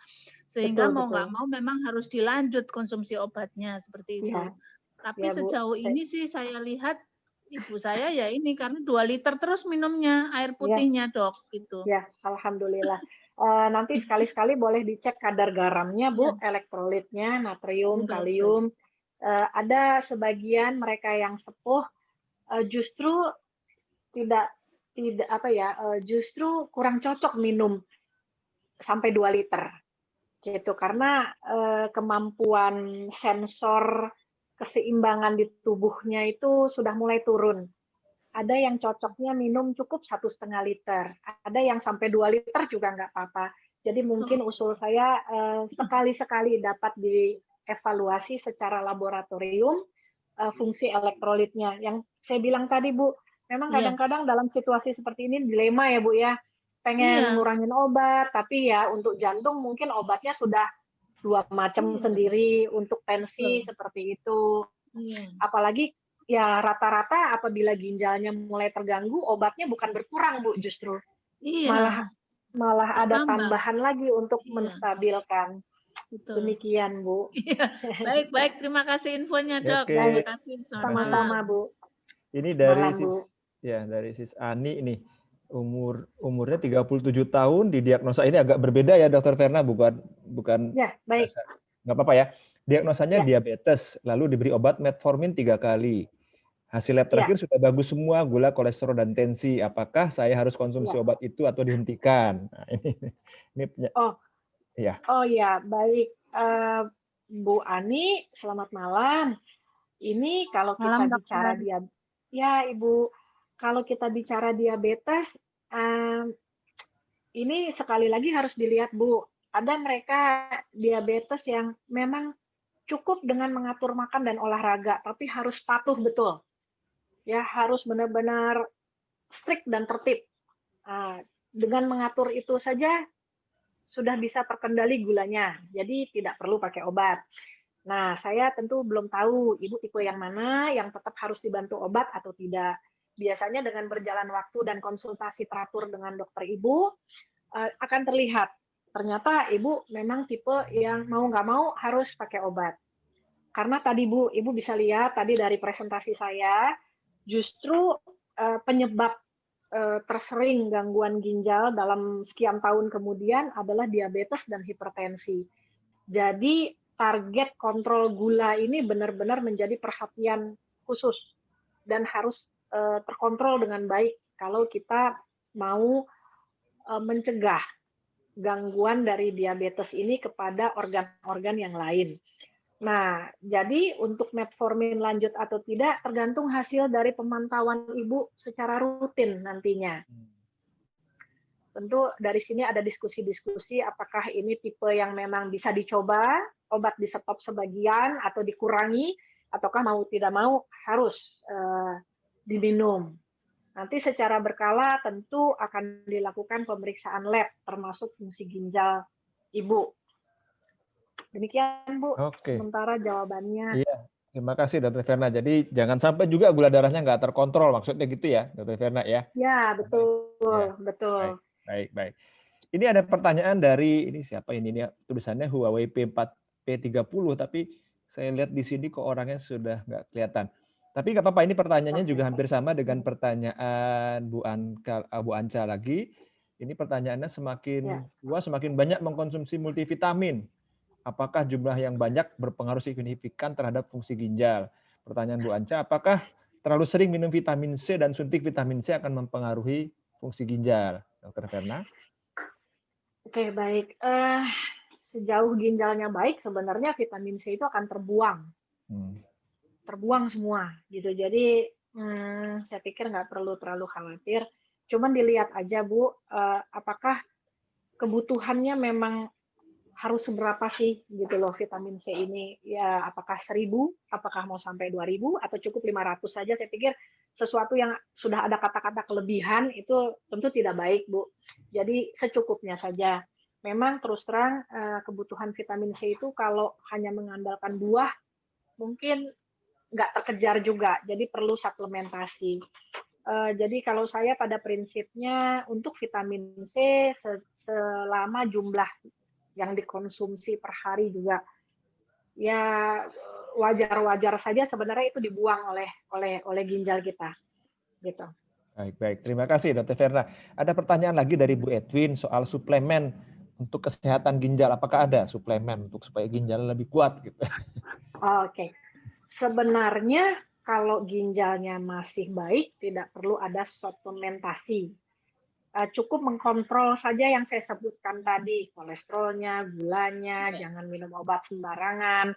Speaker 3: sehingga mau nggak mau memang harus dilanjut konsumsi obatnya seperti itu. Tapi sejauh ini sih saya lihat ibu saya ya ini karena 2 liter terus minumnya air putihnya Dok gitu.
Speaker 2: Ya, alhamdulillah. Nanti sekali-sekali boleh dicek kadar garamnya Bu, elektrolitnya, natrium, kalium. Ada sebagian mereka yang sepuh justru justru kurang cocok minum sampai 2 liter. Gitu, karena kemampuan sensor keseimbangan di tubuhnya itu sudah mulai turun. Ada yang cocoknya minum cukup 1,5 liter, ada yang sampai 2 liter juga nggak apa-apa. Jadi mungkin usul saya sekali-sekali dapat dievaluasi secara laboratorium fungsi elektrolitnya. Yang saya bilang tadi Bu, memang kadang-kadang dalam situasi seperti ini dilema ya Bu ya. Pengen ngurangin obat, tapi ya untuk jantung mungkin obatnya sudah 2 macam sendiri, untuk tensi seperti itu. Apalagi ya rata-rata apabila ginjalnya mulai terganggu, obatnya bukan berkurang Bu justru. Malah ada tambahan lagi untuk menstabilkan.
Speaker 3: Betul.
Speaker 2: Demikian Bu.
Speaker 3: Baik, terima kasih infonya Dok.
Speaker 1: Terima
Speaker 3: kasih.
Speaker 2: Sama-sama Bu.
Speaker 1: Ini dari Sis Ani ini. Umurnya 37 tahun, didiagnosa ini agak berbeda ya Dokter Verna, bukan
Speaker 2: baik.
Speaker 1: Nggak apa-apa ya. Diagnosanya diabetes, lalu diberi obat metformin 3 kali. Hasil lab terakhir sudah bagus semua, gula, kolesterol, dan tensi. Apakah saya harus konsumsi
Speaker 2: Ya.
Speaker 1: obat itu atau dihentikan? Nah, ini ya.
Speaker 2: Oh ya, baik. Bu Ani, selamat malam. Ini kalau kita
Speaker 3: Malam,
Speaker 2: bicara
Speaker 3: dokter.
Speaker 2: ya Ibu, kalau kita bicara diabetes, ini sekali lagi harus dilihat Bu. Ada mereka diabetes yang memang cukup dengan mengatur makan dan olahraga, tapi harus patuh betul. Ya, harus benar-benar strict dan tertib. Dengan mengatur itu saja sudah bisa terkendali gulanya, jadi tidak perlu pakai obat. Nah, saya tentu belum tahu Ibu tipe yang mana yang tetap harus dibantu obat atau tidak. Biasanya dengan berjalan waktu dan konsultasi teratur dengan dokter Ibu, akan terlihat ternyata Ibu memang tipe yang mau nggak mau harus pakai obat. Karena tadi Bu, Ibu bisa lihat tadi dari presentasi saya, justru penyebab tersering gangguan ginjal dalam sekian tahun kemudian adalah diabetes dan hipertensi. Jadi target kontrol gula ini benar-benar menjadi perhatian khusus dan harus terkontrol dengan baik kalau kita mau mencegah gangguan dari diabetes ini kepada organ-organ yang lain. Nah, jadi untuk metformin lanjut atau tidak tergantung hasil dari pemantauan Ibu secara rutin nantinya. Tentu dari sini ada diskusi-diskusi apakah ini tipe yang memang bisa dicoba, obat di stop sebagian atau dikurangi, ataukah mau tidak mau harus diminum. Nanti secara berkala tentu akan dilakukan pemeriksaan lab termasuk fungsi ginjal Ibu. Demikian Bu, sementara jawabannya.
Speaker 1: Iya, terima kasih Dr. Verna. Jadi jangan sampai juga gula darahnya nggak terkontrol, maksudnya gitu ya, Dr. Verna ya?
Speaker 2: Ya, betul,
Speaker 1: Ya.
Speaker 2: betul.
Speaker 1: Baik. Ini ada pertanyaan dari, ini siapa ini? Ini tulisannya Huawei P30, tapi saya lihat di sini kok orangnya sudah nggak kelihatan. Tapi nggak apa-apa, ini pertanyaannya juga hampir sama dengan pertanyaan Bu Anca lagi. Ini pertanyaannya semakin tua, semakin banyak mengkonsumsi multivitamin. Apakah jumlah yang banyak berpengaruh signifikan terhadap fungsi ginjal? Pertanyaan Bu Anca, apakah terlalu sering minum vitamin C dan suntik vitamin C akan mempengaruhi fungsi ginjal? Dr. Verna?
Speaker 2: Oke, baik. Sejauh ginjalnya baik, sebenarnya vitamin C itu akan terbuang. Terbuang semua, gitu. Jadi, saya pikir nggak perlu terlalu khawatir. Cuman dilihat aja, Bu, apakah kebutuhannya memang harus seberapa sih gitu loh vitamin C ini, ya apakah 1000, apakah mau sampai 2000 atau cukup 500 saja. Saya pikir sesuatu yang sudah ada kata-kata kelebihan itu tentu tidak baik, Bu. Jadi secukupnya saja. Memang terus terang kebutuhan vitamin C itu kalau hanya mengandalkan buah mungkin nggak terkejar juga, jadi perlu suplementasi. Jadi kalau saya pada prinsipnya untuk vitamin C selama jumlah yang dikonsumsi per hari juga ya wajar-wajar saja sebenarnya itu dibuang oleh ginjal kita gitu.
Speaker 1: Baik. Terima kasih Dr. Verna. Ada pertanyaan lagi dari Bu Edwin soal suplemen untuk kesehatan ginjal. Apakah ada suplemen untuk supaya ginjal lebih kuat gitu?
Speaker 2: Oke. Sebenarnya kalau ginjalnya masih baik tidak perlu ada suplementasi. Cukup mengkontrol saja yang saya sebutkan tadi, kolesterolnya, gulanya, jangan minum obat sembarangan,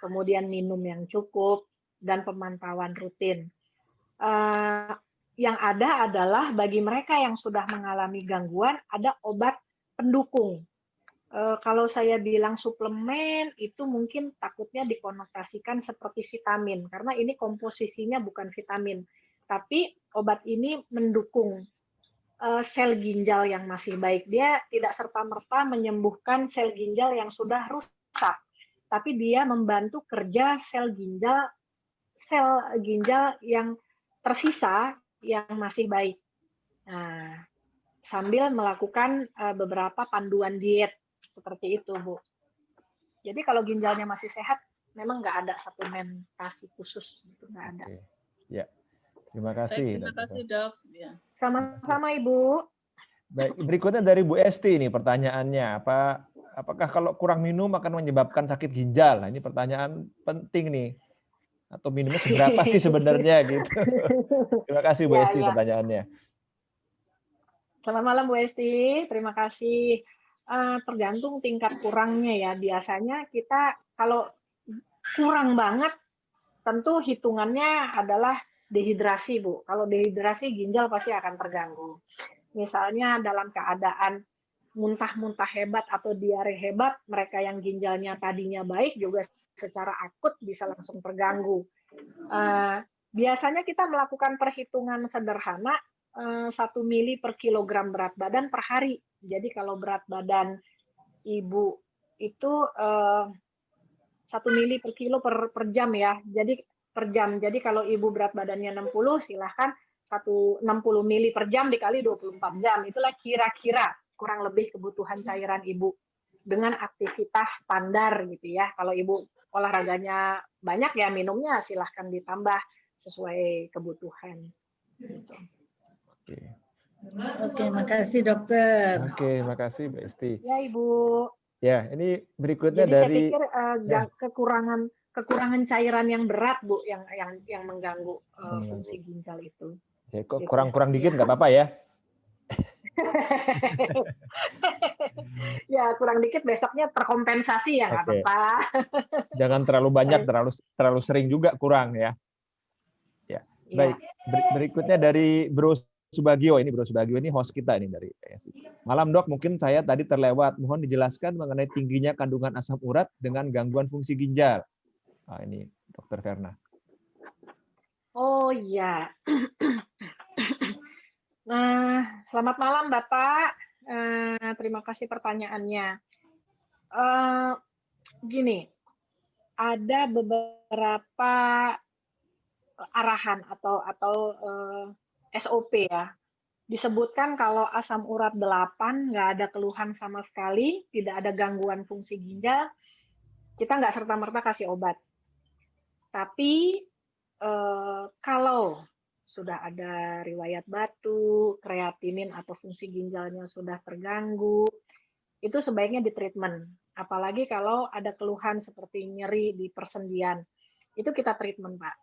Speaker 2: kemudian minum yang cukup, dan pemantauan rutin. Yang ada adalah bagi mereka yang sudah mengalami gangguan, ada obat pendukung. Kalau saya bilang suplemen, itu mungkin takutnya dikonotasikan seperti vitamin, karena ini komposisinya bukan vitamin, tapi obat ini mendukung sel ginjal yang masih baik. Dia tidak serta-merta menyembuhkan sel ginjal yang sudah rusak, tapi dia membantu kerja sel ginjal yang tersisa yang masih baik. Nah, sambil melakukan beberapa panduan diet seperti itu, Bu. Jadi kalau ginjalnya masih sehat, memang nggak ada suplementasi khusus, itu nggak ada.
Speaker 1: Ya, terima kasih.
Speaker 3: Terima kasih Dok. Ya.
Speaker 2: Sama-sama Ibu.
Speaker 1: Baik, berikutnya dari Bu Esti ini pertanyaannya, apakah kalau kurang minum akan menyebabkan sakit ginjal? Nah, ini pertanyaan penting nih. Atau minumnya seberapa sih sebenarnya gitu. Terima kasih Bu
Speaker 2: Ya,
Speaker 1: Esti
Speaker 2: ya.
Speaker 1: pertanyaannya.
Speaker 2: Selamat malam Bu Esti, terima kasih. Tergantung tingkat kurangnya ya. Biasanya kita kalau kurang banget, tentu hitungannya adalah dehidrasi Bu. Kalau dehidrasi ginjal pasti akan terganggu. Misalnya dalam keadaan muntah-muntah hebat atau diare hebat, mereka yang ginjalnya tadinya baik juga secara akut bisa langsung terganggu. Biasanya kita melakukan perhitungan sederhana 1 mili per kilogram berat badan per hari. Jadi kalau berat badan ibu itu 1 mili per kilo per jam ya. Jadi per jam. Jadi kalau ibu berat badannya 60, silahkan 60 mili per jam dikali 24 jam. Itulah kira-kira kurang lebih kebutuhan cairan ibu dengan aktivitas standar gitu ya. Kalau ibu olahraganya banyak ya minumnya silahkan ditambah sesuai kebutuhan. Gitu.
Speaker 3: Oke, makasih dokter.
Speaker 1: Oke, makasih Mbak Esti.
Speaker 2: Ya Ibu.
Speaker 1: Ya, ini berikutnya
Speaker 2: Jadi
Speaker 1: dari
Speaker 2: saya pikir kekurangan cairan yang berat Bu yang mengganggu fungsi ginjal itu.
Speaker 1: Ya, kok
Speaker 2: Gitu.
Speaker 1: kurang-kurang dikit nggak apa-apa ya.
Speaker 2: Ya kurang dikit besoknya terkompensasi ya nggak apa-apa.
Speaker 1: Jangan terlalu banyak, terlalu sering juga kurang ya. Ya. Baik, berikutnya dari Bro Subagio. Ini Bro Subagio ini host kita ini dari PSI. Malam Dok, mungkin saya tadi terlewat. Mohon dijelaskan mengenai tingginya kandungan asam urat dengan gangguan fungsi ginjal. Nah, ini Dokter Verna.
Speaker 2: Oh iya. Nah, selamat malam Bapak. Terima kasih pertanyaannya. Gini, ada beberapa arahan atau SOP ya. Disebutkan kalau asam urat 8 nggak ada keluhan sama sekali, tidak ada gangguan fungsi ginjal, kita nggak serta-merta kasih obat. Tapi kalau sudah ada riwayat batu, kreatinin atau fungsi ginjalnya sudah terganggu, itu sebaiknya ditreatment. Apalagi kalau ada keluhan seperti nyeri di persendian, itu kita treatment, Pak.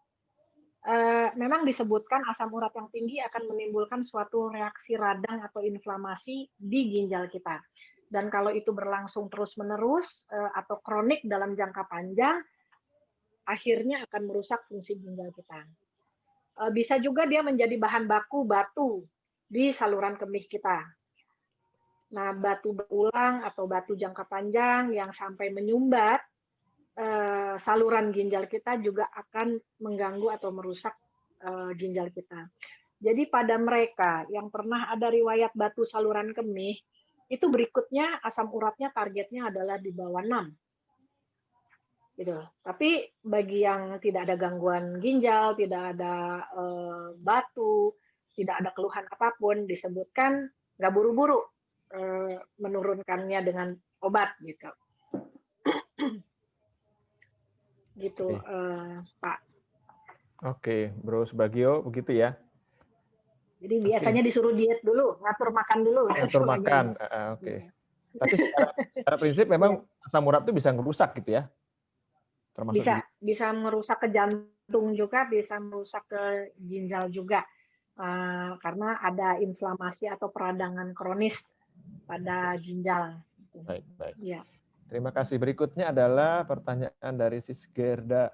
Speaker 2: Memang disebutkan asam urat yang tinggi akan menimbulkan suatu reaksi radang atau inflamasi di ginjal kita. Dan kalau itu berlangsung terus-menerus atau kronik dalam jangka panjang, akhirnya akan merusak fungsi ginjal kita. Bisa juga dia menjadi bahan baku batu di saluran kemih kita. Nah, batu berulang atau batu jangka panjang yang sampai menyumbat saluran ginjal kita juga akan mengganggu atau merusak ginjal kita. Jadi pada mereka yang pernah ada riwayat batu saluran kemih, itu berikutnya asam uratnya targetnya adalah di bawah 6. Gitu. Tapi bagi yang tidak ada gangguan ginjal, tidak ada batu, tidak ada keluhan apapun, disebutkan nggak buru-buru menurunkannya dengan obat gitu. Gitu, Pak.
Speaker 1: Oke, Bro Subagio, begitu ya.
Speaker 2: Jadi biasanya disuruh diet dulu, ngatur makan dulu.
Speaker 1: Ngatur makan, oke. Tapi secara prinsip memang asam urat itu bisa ngerusak gitu ya? Termasuk
Speaker 2: bisa merusak ke jantung juga, bisa merusak ke ginjal juga. Karena ada inflamasi atau peradangan kronis pada ginjal.
Speaker 1: Baik, baik.
Speaker 2: Ya.
Speaker 1: Terima kasih. Berikutnya adalah pertanyaan dari Sis Gerda.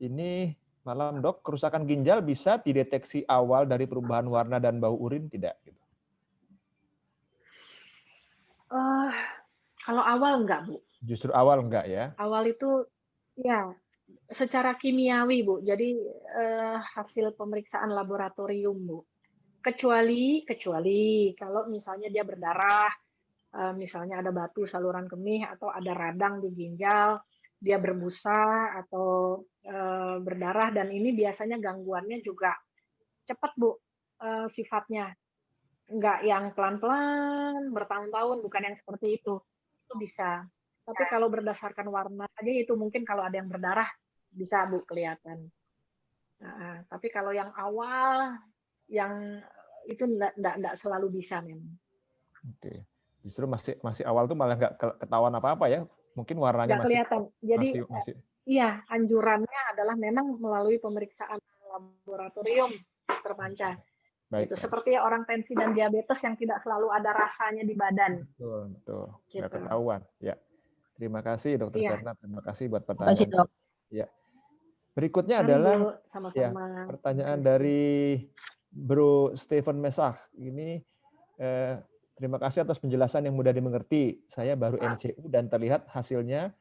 Speaker 1: Ini, malam Dok, kerusakan ginjal bisa dideteksi awal dari perubahan warna dan bau urin tidak?
Speaker 2: Kalau awal enggak, Bu.
Speaker 1: Justru awal enggak ya?
Speaker 2: Awal itu ya secara kimiawi, Bu. Jadi hasil pemeriksaan laboratorium, Bu. Kecuali kalau misalnya dia berdarah, misalnya ada batu saluran kemih atau ada radang di ginjal, dia berbusa atau berdarah, dan ini biasanya gangguannya juga cepat, Bu, sifatnya. Enggak yang pelan-pelan, bertahun-tahun, bukan yang seperti itu. Itu bisa. Tapi kalau berdasarkan warna saja itu mungkin kalau ada yang berdarah bisa, Bu, kelihatan. Tapi kalau yang awal, yang itu enggak selalu bisa memang.
Speaker 1: Oke. Justru masih awal tuh malah nggak ketahuan apa-apa ya? Mungkin warnanya
Speaker 2: nggak kelihatan. Jadi
Speaker 1: masih
Speaker 2: iya, anjurannya adalah memang melalui pemeriksaan laboratorium, Dr. Panca.
Speaker 1: Baik.
Speaker 2: Itu seperti orang tensi dan diabetes yang tidak selalu ada rasanya di badan.
Speaker 1: Betul, betul. Nggak
Speaker 2: Gitu.
Speaker 1: ketahuan. Ya. Terima kasih Dokter
Speaker 2: Iya.
Speaker 1: Verna. Terima kasih buat
Speaker 3: Terima kasih,
Speaker 1: pertanyaan.
Speaker 3: Dok.
Speaker 1: Ya. Berikutnya
Speaker 2: Kan,
Speaker 1: adalah
Speaker 2: Bu, sama-sama.
Speaker 1: pertanyaan
Speaker 2: Terima kasih.
Speaker 1: dari Bro Stephen Mesah. Ini terima kasih atas penjelasan yang mudah dimengerti. Saya baru MCU dan terlihat hasilnya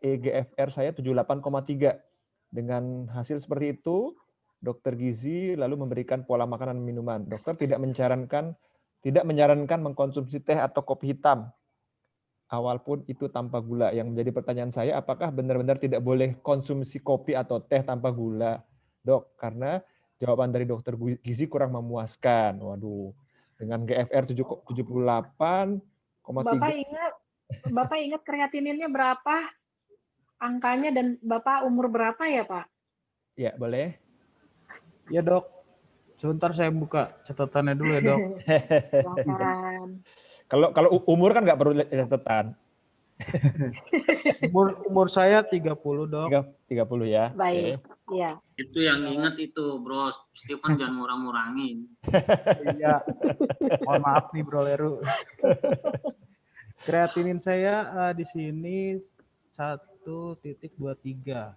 Speaker 1: EGFR saya 78,3. Dengan hasil seperti itu, dokter gizi lalu memberikan pola makanan dan minuman. Dokter tidak menyarankan mengkonsumsi teh atau kopi hitam. Awal pun itu tanpa gula. Yang menjadi pertanyaan saya, apakah benar-benar tidak boleh konsumsi kopi atau teh tanpa gula, Dok? Karena jawaban dari dokter gizi kurang memuaskan. Waduh, dengan GFR 78,3.
Speaker 2: Bapak ingat kreatininnya berapa? Angkanya dan Bapak umur berapa ya, Pak?
Speaker 1: Ya, boleh.
Speaker 4: Ya, Dok. Sebentar saya buka catatannya dulu ya, Dok.
Speaker 2: Silakan.
Speaker 1: Kalau umur kan nggak perlu catatan.
Speaker 4: Umur saya 30, Dok.
Speaker 1: 30 ya.
Speaker 2: Baik, ya.
Speaker 5: Itu yang ingat itu, Bro. Stephen jangan ngurang-ngurangin.
Speaker 4: Iya. Mohon maaf nih, Bro Leru. Kreatinin saya di sini 1,23.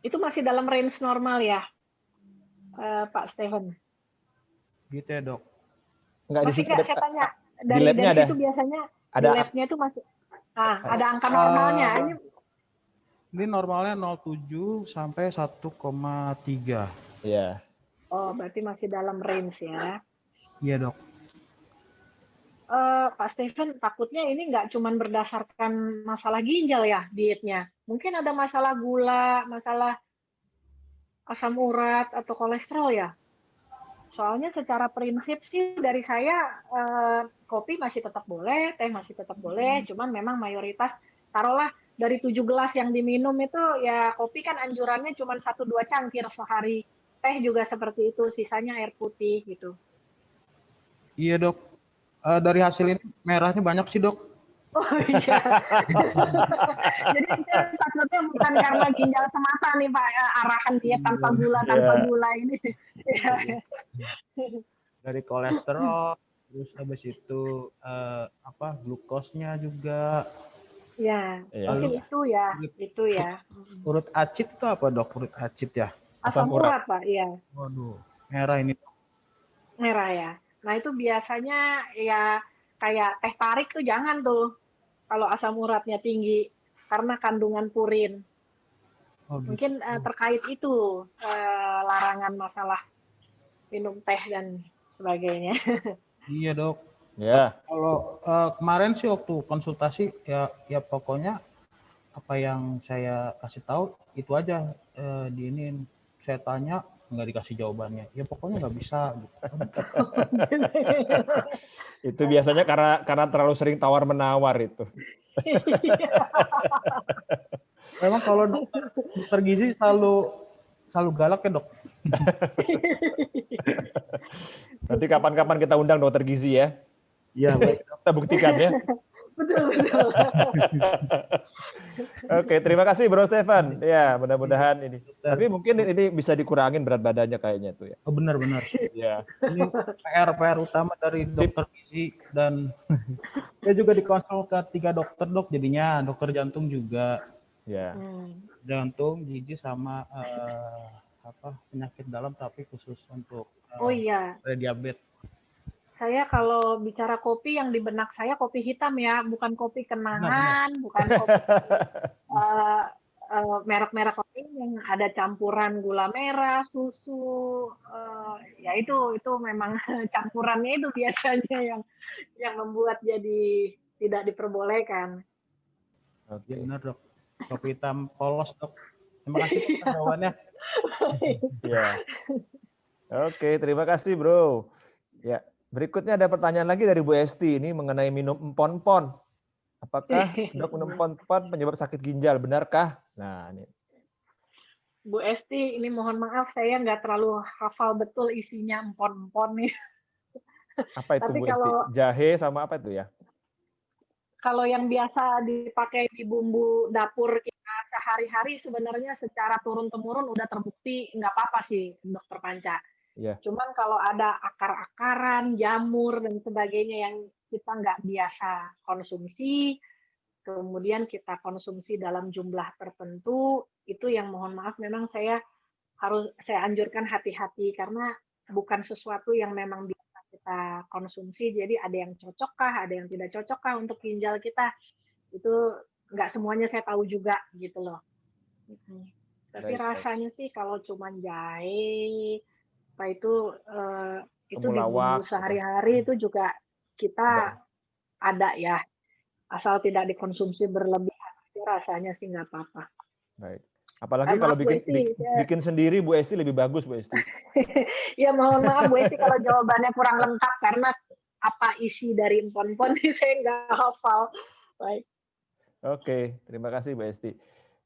Speaker 2: Itu masih dalam range normal ya, Pak Stephen?
Speaker 4: Gitu ya, Dok.
Speaker 1: Enggak di
Speaker 2: Masih
Speaker 1: situ
Speaker 2: nggak saya tanya, dari
Speaker 1: labnya ada.
Speaker 2: situ biasanya
Speaker 1: Ada
Speaker 2: di labnya itu masih ada angka normalnya.
Speaker 4: Ini normalnya 0,7 sampai 1,3.
Speaker 1: Iya.
Speaker 2: Oh, berarti masih dalam range ya.
Speaker 4: Iya, Dok.
Speaker 2: Pak Stephen, takutnya ini nggak cuma berdasarkan masalah ginjal ya dietnya. Mungkin ada masalah gula, masalah asam urat atau kolesterol ya. Soalnya secara prinsip sih dari saya kopi masih tetap boleh, teh masih tetap boleh, cuman memang mayoritas taruhlah dari 7 gelas yang diminum itu ya kopi kan anjurannya cuma 1-2 cangkir sehari. Teh juga seperti itu, sisanya air putih gitu.
Speaker 4: Iya, Dok. Dari hasil ini merahnya banyak sih, Dok.
Speaker 2: Oh iya. Jadi saya takutnya bukan karena ginjal semata nih Pak, arahan diet tanpa gula ini.
Speaker 4: Dari kolesterol, terus habis itu glukosnya juga.
Speaker 2: Ya,
Speaker 1: Iya.
Speaker 2: mungkin itu ya.
Speaker 4: Urut acid itu apa, Dok? Urut acid ya?
Speaker 2: Asam urat Pak, iya.
Speaker 4: Waduh, merah ini.
Speaker 2: Merah ya. Nah itu biasanya ya kayak teh tarik tuh jangan tuh kalau asam uratnya tinggi karena kandungan purin.
Speaker 4: Oh, gitu.
Speaker 2: Mungkin terkait itu larangan masalah minum teh dan sebagainya.
Speaker 4: Iya, Dok.
Speaker 1: Ya.
Speaker 4: Kalau kemarin sih waktu konsultasi ya pokoknya apa yang saya kasih tahu itu aja diinin. Saya tanya nggak dikasih jawabannya. Ya pokoknya nggak bisa. Gitu.
Speaker 1: Itu biasanya karena terlalu sering tawar-menawar itu.
Speaker 4: Memang kalau dokter gizi selalu galak ya, Dok.
Speaker 1: Nanti kapan-kapan kita undang dokter gizi ya.
Speaker 4: Iya, baik.
Speaker 1: Kita buktikan ya.
Speaker 2: Betul.
Speaker 1: Oke, terima kasih Bro Stephen. Ya, mudah-mudahan ini. Tapi mungkin ini bisa dikurangin berat badannya kayaknya tuh ya.
Speaker 4: Oh, benar.
Speaker 1: Ya.
Speaker 4: Ini PR utama dari dokter gizi dan saya juga dikonsul ke 3 dokter, Dok. Jadinya dokter jantung juga.
Speaker 1: Ya.
Speaker 4: Jantung, gizi sama penyakit dalam tapi khusus untuk
Speaker 2: Oh iya.
Speaker 4: diabetes.
Speaker 2: Saya kalau bicara kopi yang di benak saya kopi hitam ya, bukan kopi kenangan, bukan kopi merek-merek kopi yang ada campuran gula merah, susu, ya itu memang campurannya itu biasanya yang membuat jadi tidak diperbolehkan.
Speaker 1: Oke.
Speaker 4: Benar, Dok. Kopi hitam polos, Dok. Terima kasih jawabannya.
Speaker 1: Ya. Oke, terima kasih Bro. Ya. Berikutnya ada pertanyaan lagi dari Bu Esti ini mengenai minum empon-pon. Apakah Dok minum empon-pon penyebab sakit ginjal? Benarkah? Nah, ini.
Speaker 2: Bu Esti, ini mohon maaf saya nggak terlalu hafal betul isinya empon-empon nih.
Speaker 1: Apa itu
Speaker 2: Tapi
Speaker 1: Bu
Speaker 2: kalau
Speaker 1: Esti? Jahe sama apa itu ya?
Speaker 2: Kalau yang biasa dipakai di bumbu dapur kita berhari-hari sebenarnya secara turun-temurun udah terbukti nggak apa-apa sih, Dokter Panca.
Speaker 1: Iya.
Speaker 2: Cuman kalau ada akar-akaran, jamur, dan sebagainya yang kita nggak biasa konsumsi, kemudian kita konsumsi dalam jumlah tertentu, itu yang mohon maaf memang saya anjurkan hati-hati karena bukan sesuatu yang memang biasa kita konsumsi. Jadi ada yang cocokkah, ada yang tidak cocokkah untuk ginjal kita. Itu nggak semuanya saya tahu juga gitu loh. Tapi
Speaker 1: Baik.
Speaker 2: rasanya sih kalau cuma jahe, apa itu di
Speaker 1: Temulawak,
Speaker 2: bumbu sehari-hari itu juga kita ada ya. Asal tidak dikonsumsi berlebihan, itu rasanya sih nggak apa-apa.
Speaker 1: Baik. Apalagi kalau
Speaker 2: Maaf Bu Esti,
Speaker 1: bikin sendiri Bu Esti lebih bagus Bu Esti.
Speaker 2: ya mohon maaf Bu Esti kalau jawabannya kurang lengkap karena apa isi dari empon-empon saya nggak hafal. Baik.
Speaker 1: Oke, terima kasih Bu Esti.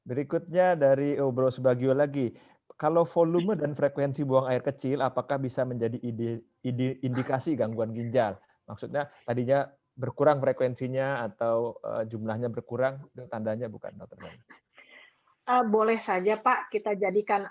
Speaker 1: Berikutnya dari Bro Subagio lagi. Kalau volume dan frekuensi buang air kecil, apakah bisa menjadi indikasi gangguan ginjal? Maksudnya tadinya berkurang frekuensinya atau jumlahnya berkurang, itu tandanya bukan, Dokter?
Speaker 2: Boleh saja Pak, kita jadikan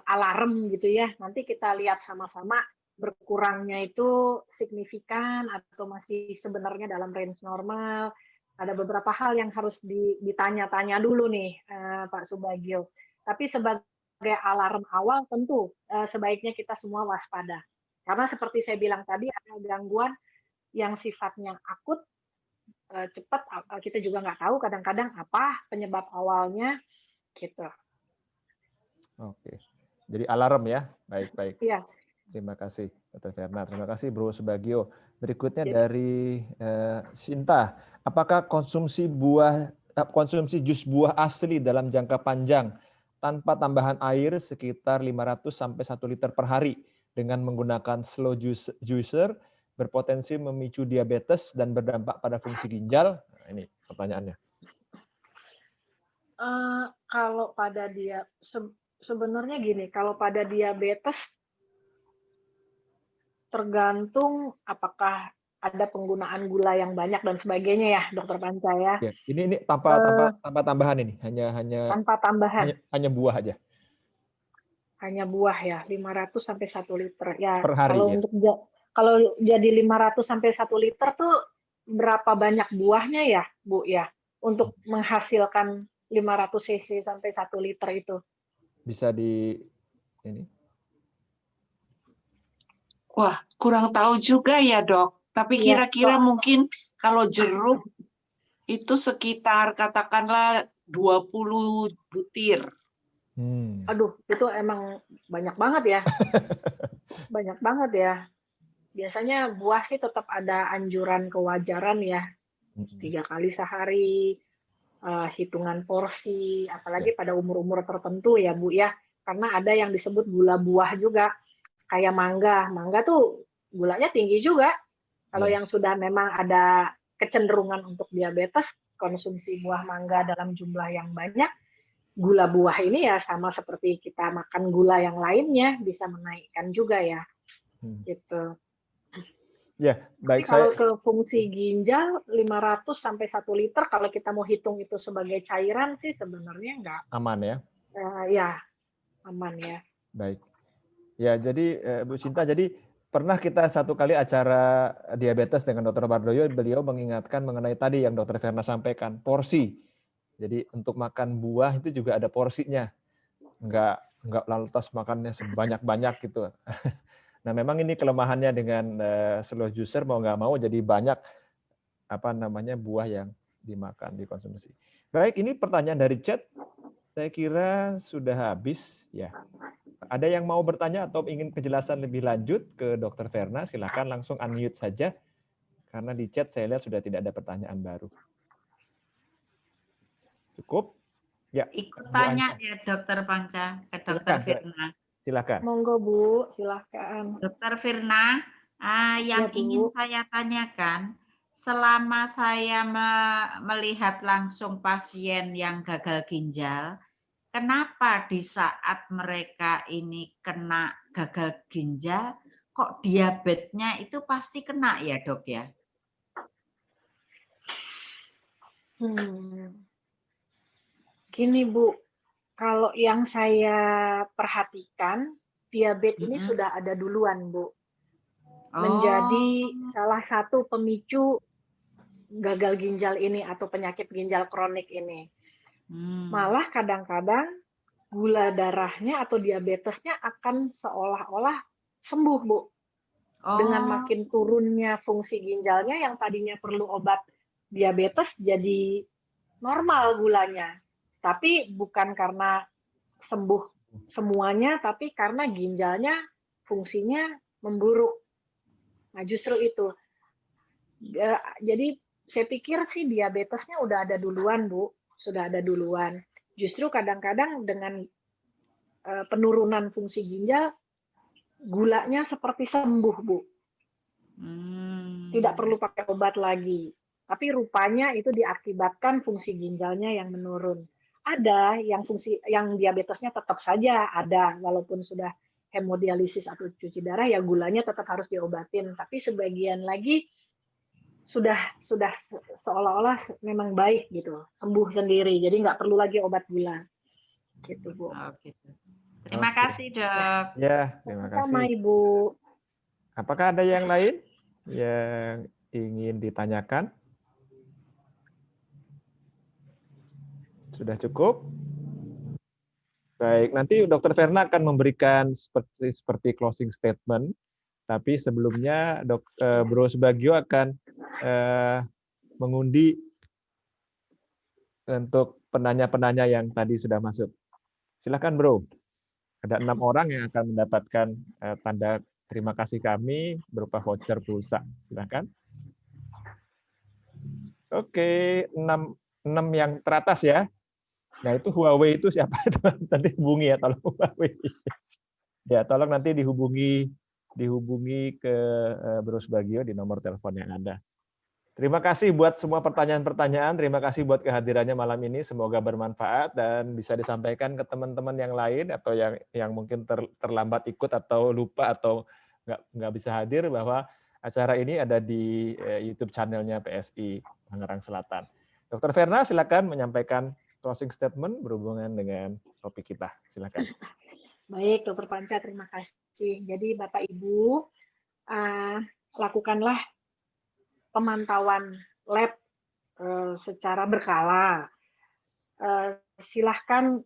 Speaker 2: alarm gitu ya. Nanti kita lihat sama-sama berkurangnya itu signifikan atau masih sebenarnya dalam range normal. Ada beberapa hal yang harus ditanya-tanya dulu nih Pak Subagio. Tapi sebagai alarm awal tentu sebaiknya kita semua waspada. Karena seperti saya bilang tadi ada gangguan yang sifatnya akut, cepat, kita juga nggak tahu kadang-kadang apa penyebab awalnya. Gitu.
Speaker 1: Oke, jadi alarm ya, baik.
Speaker 2: Iya.
Speaker 1: Terima kasih, Dr. Verna. Terima kasih, Bro Subagio. Berikutnya dari Sinta, apakah konsumsi jus buah asli dalam jangka panjang tanpa tambahan air sekitar 500 sampai 1 liter per hari dengan menggunakan slow juicer berpotensi memicu diabetes dan berdampak pada fungsi ginjal? Nah, ini pertanyaannya.
Speaker 2: Kalau pada dia sebenarnya gini, kalau pada diabetes tergantung apakah ada penggunaan gula yang banyak dan sebagainya ya, Dokter Panca ya.
Speaker 1: Ya, ini tanpa tambahan ini,
Speaker 2: Tanpa tambahan.
Speaker 1: hanya buah aja.
Speaker 2: Hanya buah ya, 500 sampai 1 liter. Ya,
Speaker 1: Per hari ya.
Speaker 2: Kalau jadi 500 sampai 1 liter tuh berapa banyak buahnya ya, Bu ya, untuk menghasilkan 500 cc sampai 1 liter itu.
Speaker 1: Bisa di ini.
Speaker 6: Wah, kurang tahu juga ya, Dok. Tapi kira-kira mungkin kalau jeruk itu sekitar katakanlah 20 butir.
Speaker 2: Aduh, itu emang banyak banget ya. Banyak banget ya. Biasanya buah sih tetap ada anjuran kewajaran ya. 3 kali sehari, hitungan porsi, apalagi pada umur-umur tertentu ya Bu ya, karena ada yang disebut gula buah juga, kayak mangga tuh gulanya tinggi juga. Kalau yang sudah memang ada kecenderungan untuk diabetes, konsumsi buah mangga dalam jumlah yang banyak, gula buah ini ya sama seperti kita makan gula yang lainnya, bisa menaikkan juga ya, gitu.
Speaker 1: Ya, baik.
Speaker 2: Tapi kalau ke fungsi ginjal 500 sampai 1 liter kalau kita mau hitung itu sebagai cairan sih sebenarnya enggak
Speaker 1: aman ya.
Speaker 2: Ya, aman ya.
Speaker 1: Baik. Ya, jadi Bu Sinta, jadi pernah kita satu kali acara diabetes dengan Dr. Bardoyo, beliau mengingatkan mengenai tadi yang Dr. Verna sampaikan, porsi. Jadi untuk makan buah itu juga ada porsinya. Enggak lantas makannya sebanyak-banyak gitu. Nah, memang ini kelemahannya dengan slow juicer, mau nggak mau jadi banyak buah yang dimakan, dikonsumsi. Baik, ini pertanyaan dari chat. Saya kira sudah habis ya. Ada yang mau bertanya atau ingin penjelasan lebih lanjut ke Dr. Verna, silakan langsung unmute saja. Karena di chat saya lihat sudah tidak ada pertanyaan baru. Cukup? Ya.
Speaker 7: Ikut tanya ya Dr. Panca ke Dr. Firna.
Speaker 1: Silakan.
Speaker 2: Monggo Bu, silakan.
Speaker 7: Dr. Firna, yang ingin saya tanyakan, selama saya melihat langsung pasien yang gagal ginjal, kenapa di saat mereka ini kena gagal ginjal, kok diabetesnya itu pasti kena ya Dok ya?
Speaker 2: Gini Bu, Kalau yang saya perhatikan, diabetes ini sudah ada duluan, Bu. Menjadi salah satu pemicu gagal ginjal ini atau penyakit ginjal kronik ini. Malah kadang-kadang gula darahnya atau diabetesnya akan seolah-olah sembuh, Bu. Dengan makin turunnya fungsi ginjalnya yang tadinya perlu obat diabetes jadi normal gulanya. Tapi bukan karena sembuh semuanya, tapi karena ginjalnya fungsinya memburuk. Nah, justru itu. Jadi saya pikir sih diabetesnya udah ada duluan, Bu. Sudah ada duluan. Justru kadang-kadang dengan penurunan fungsi ginjal, gulanya seperti sembuh, Bu. Tidak perlu pakai obat lagi. Tapi rupanya itu diakibatkan fungsi ginjalnya yang menurun. Ada yang diabetesnya tetap saja ada, walaupun sudah hemodialisis atau cuci darah, ya gulanya tetap harus diobatin. Tapi sebagian lagi sudah seolah-olah memang baik gitu, sembuh sendiri. Jadi nggak perlu lagi obat gula. Gitu, Bu.
Speaker 7: Gitu. Terima kasih, Dok.
Speaker 1: Ya, terima kasih.
Speaker 2: Sama, Ibu.
Speaker 1: Apakah ada yang lain yang ingin ditanyakan? Sudah cukup? Baik, nanti Dr. Verna akan memberikan seperti closing statement, tapi sebelumnya Bro Subagio akan mengundi untuk penanya-penanya yang tadi sudah masuk. Silakan, Bro. Ada 6 orang yang akan mendapatkan tanda terima kasih kami berupa voucher pulsa. Silakan. Oke, 6 yang teratas ya. Nah, itu Huawei itu siapa? Nanti hubungi ya, tolong Huawei. Ya, tolong nanti dihubungi ke Bro Subagio di nomor telepon yang ada. Terima kasih buat semua pertanyaan-pertanyaan. Terima kasih buat kehadirannya malam ini. Semoga bermanfaat dan bisa disampaikan ke teman-teman yang lain atau yang mungkin terlambat ikut atau lupa atau nggak bisa hadir, bahwa acara ini ada di YouTube channelnya PSI Tangerang Selatan. Dr. Verna, silakan menyampaikan closing statement berhubungan dengan topik kita. Silakan.
Speaker 2: Baik, Dr. Panca, terima kasih. Jadi Bapak Ibu, lakukanlah pemantauan lab secara berkala. Silahkan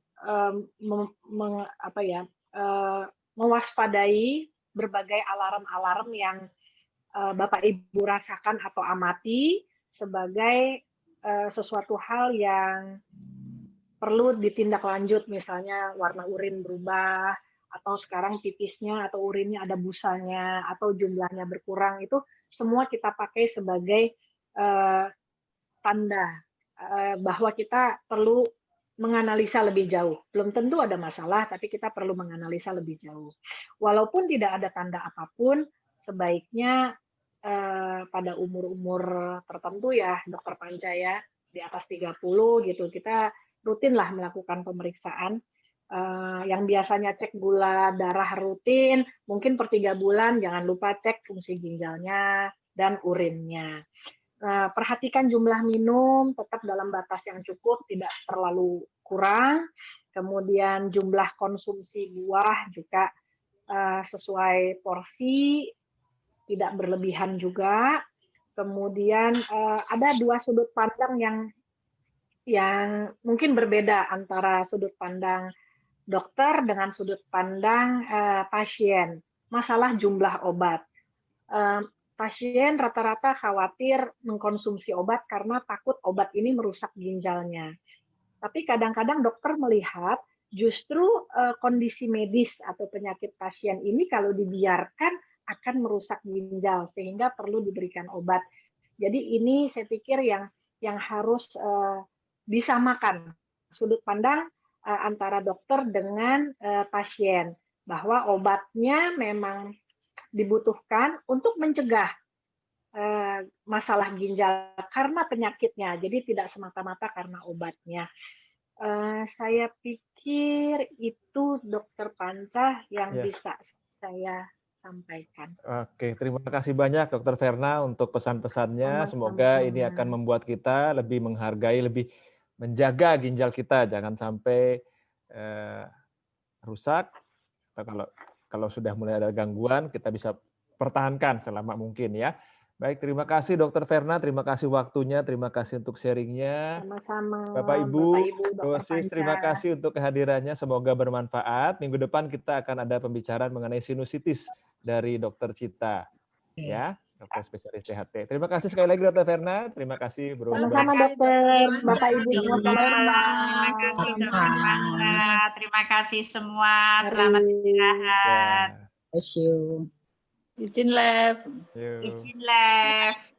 Speaker 2: mewaspadai berbagai alarm-alarm yang Bapak Ibu rasakan atau amati sebagai sesuatu hal yang perlu ditindaklanjut, misalnya warna urin berubah, atau sekarang pipisnya atau urinnya ada busanya, atau jumlahnya berkurang, itu semua kita pakai sebagai tanda bahwa kita perlu menganalisa lebih jauh. Belum tentu ada masalah, tapi kita perlu menganalisa lebih jauh. Walaupun tidak ada tanda apapun, sebaiknya pada umur-umur tertentu ya, Dokter Panca ya, di atas 30 gitu, kita rutinlah melakukan pemeriksaan. Yang biasanya cek gula darah rutin, mungkin per 3 bulan jangan lupa cek fungsi ginjalnya dan urinnya. Perhatikan jumlah minum tetap dalam batas yang cukup, tidak terlalu kurang. Kemudian jumlah konsumsi buah juga sesuai porsi, tidak berlebihan juga. Kemudian ada 2 sudut pandang yang mungkin berbeda antara sudut pandang dokter dengan sudut pandang pasien. Masalah jumlah obat. Pasien rata-rata khawatir mengkonsumsi obat karena takut obat ini merusak ginjalnya. Tapi kadang-kadang dokter melihat justru kondisi medis atau penyakit pasien ini kalau dibiarkan akan merusak ginjal sehingga perlu diberikan obat. Jadi ini saya pikir yang harus disamakan sudut pandang antara dokter dengan pasien, bahwa obatnya memang dibutuhkan untuk mencegah masalah ginjal karena penyakitnya, jadi tidak semata-mata karena obatnya. Saya pikir itu Dokter Panca yang bisa saya sampaikan.
Speaker 1: Oke, terima kasih banyak Dokter Verna untuk pesan-pesannya. Semoga ini akan membuat kita lebih menghargai, lebih menjaga ginjal kita, jangan sampai rusak, atau kalau sudah mulai ada gangguan, kita bisa pertahankan selama mungkin ya. Baik, terima kasih Dokter Verna, terima kasih waktunya, terima kasih untuk sharingnya.
Speaker 2: Sama-sama.
Speaker 1: Bapak Ibu,
Speaker 2: Dr.
Speaker 1: dosis, terima
Speaker 2: Panca.
Speaker 1: kasih untuk kehadirannya, semoga bermanfaat. Minggu depan kita akan ada pembicaraan mengenai sinusitis dari Dokter Cita, ya, dokter spesialis THT. Terima kasih sekali lagi Dokter Verna, terima kasih Bro.
Speaker 2: Sama-sama dokter, Bapak Ibu semua selamat malam.
Speaker 7: Terima kasih semua. Selamat istirahat.
Speaker 1: Ya.
Speaker 3: Izin live.
Speaker 1: Yuk.
Speaker 7: Izin live.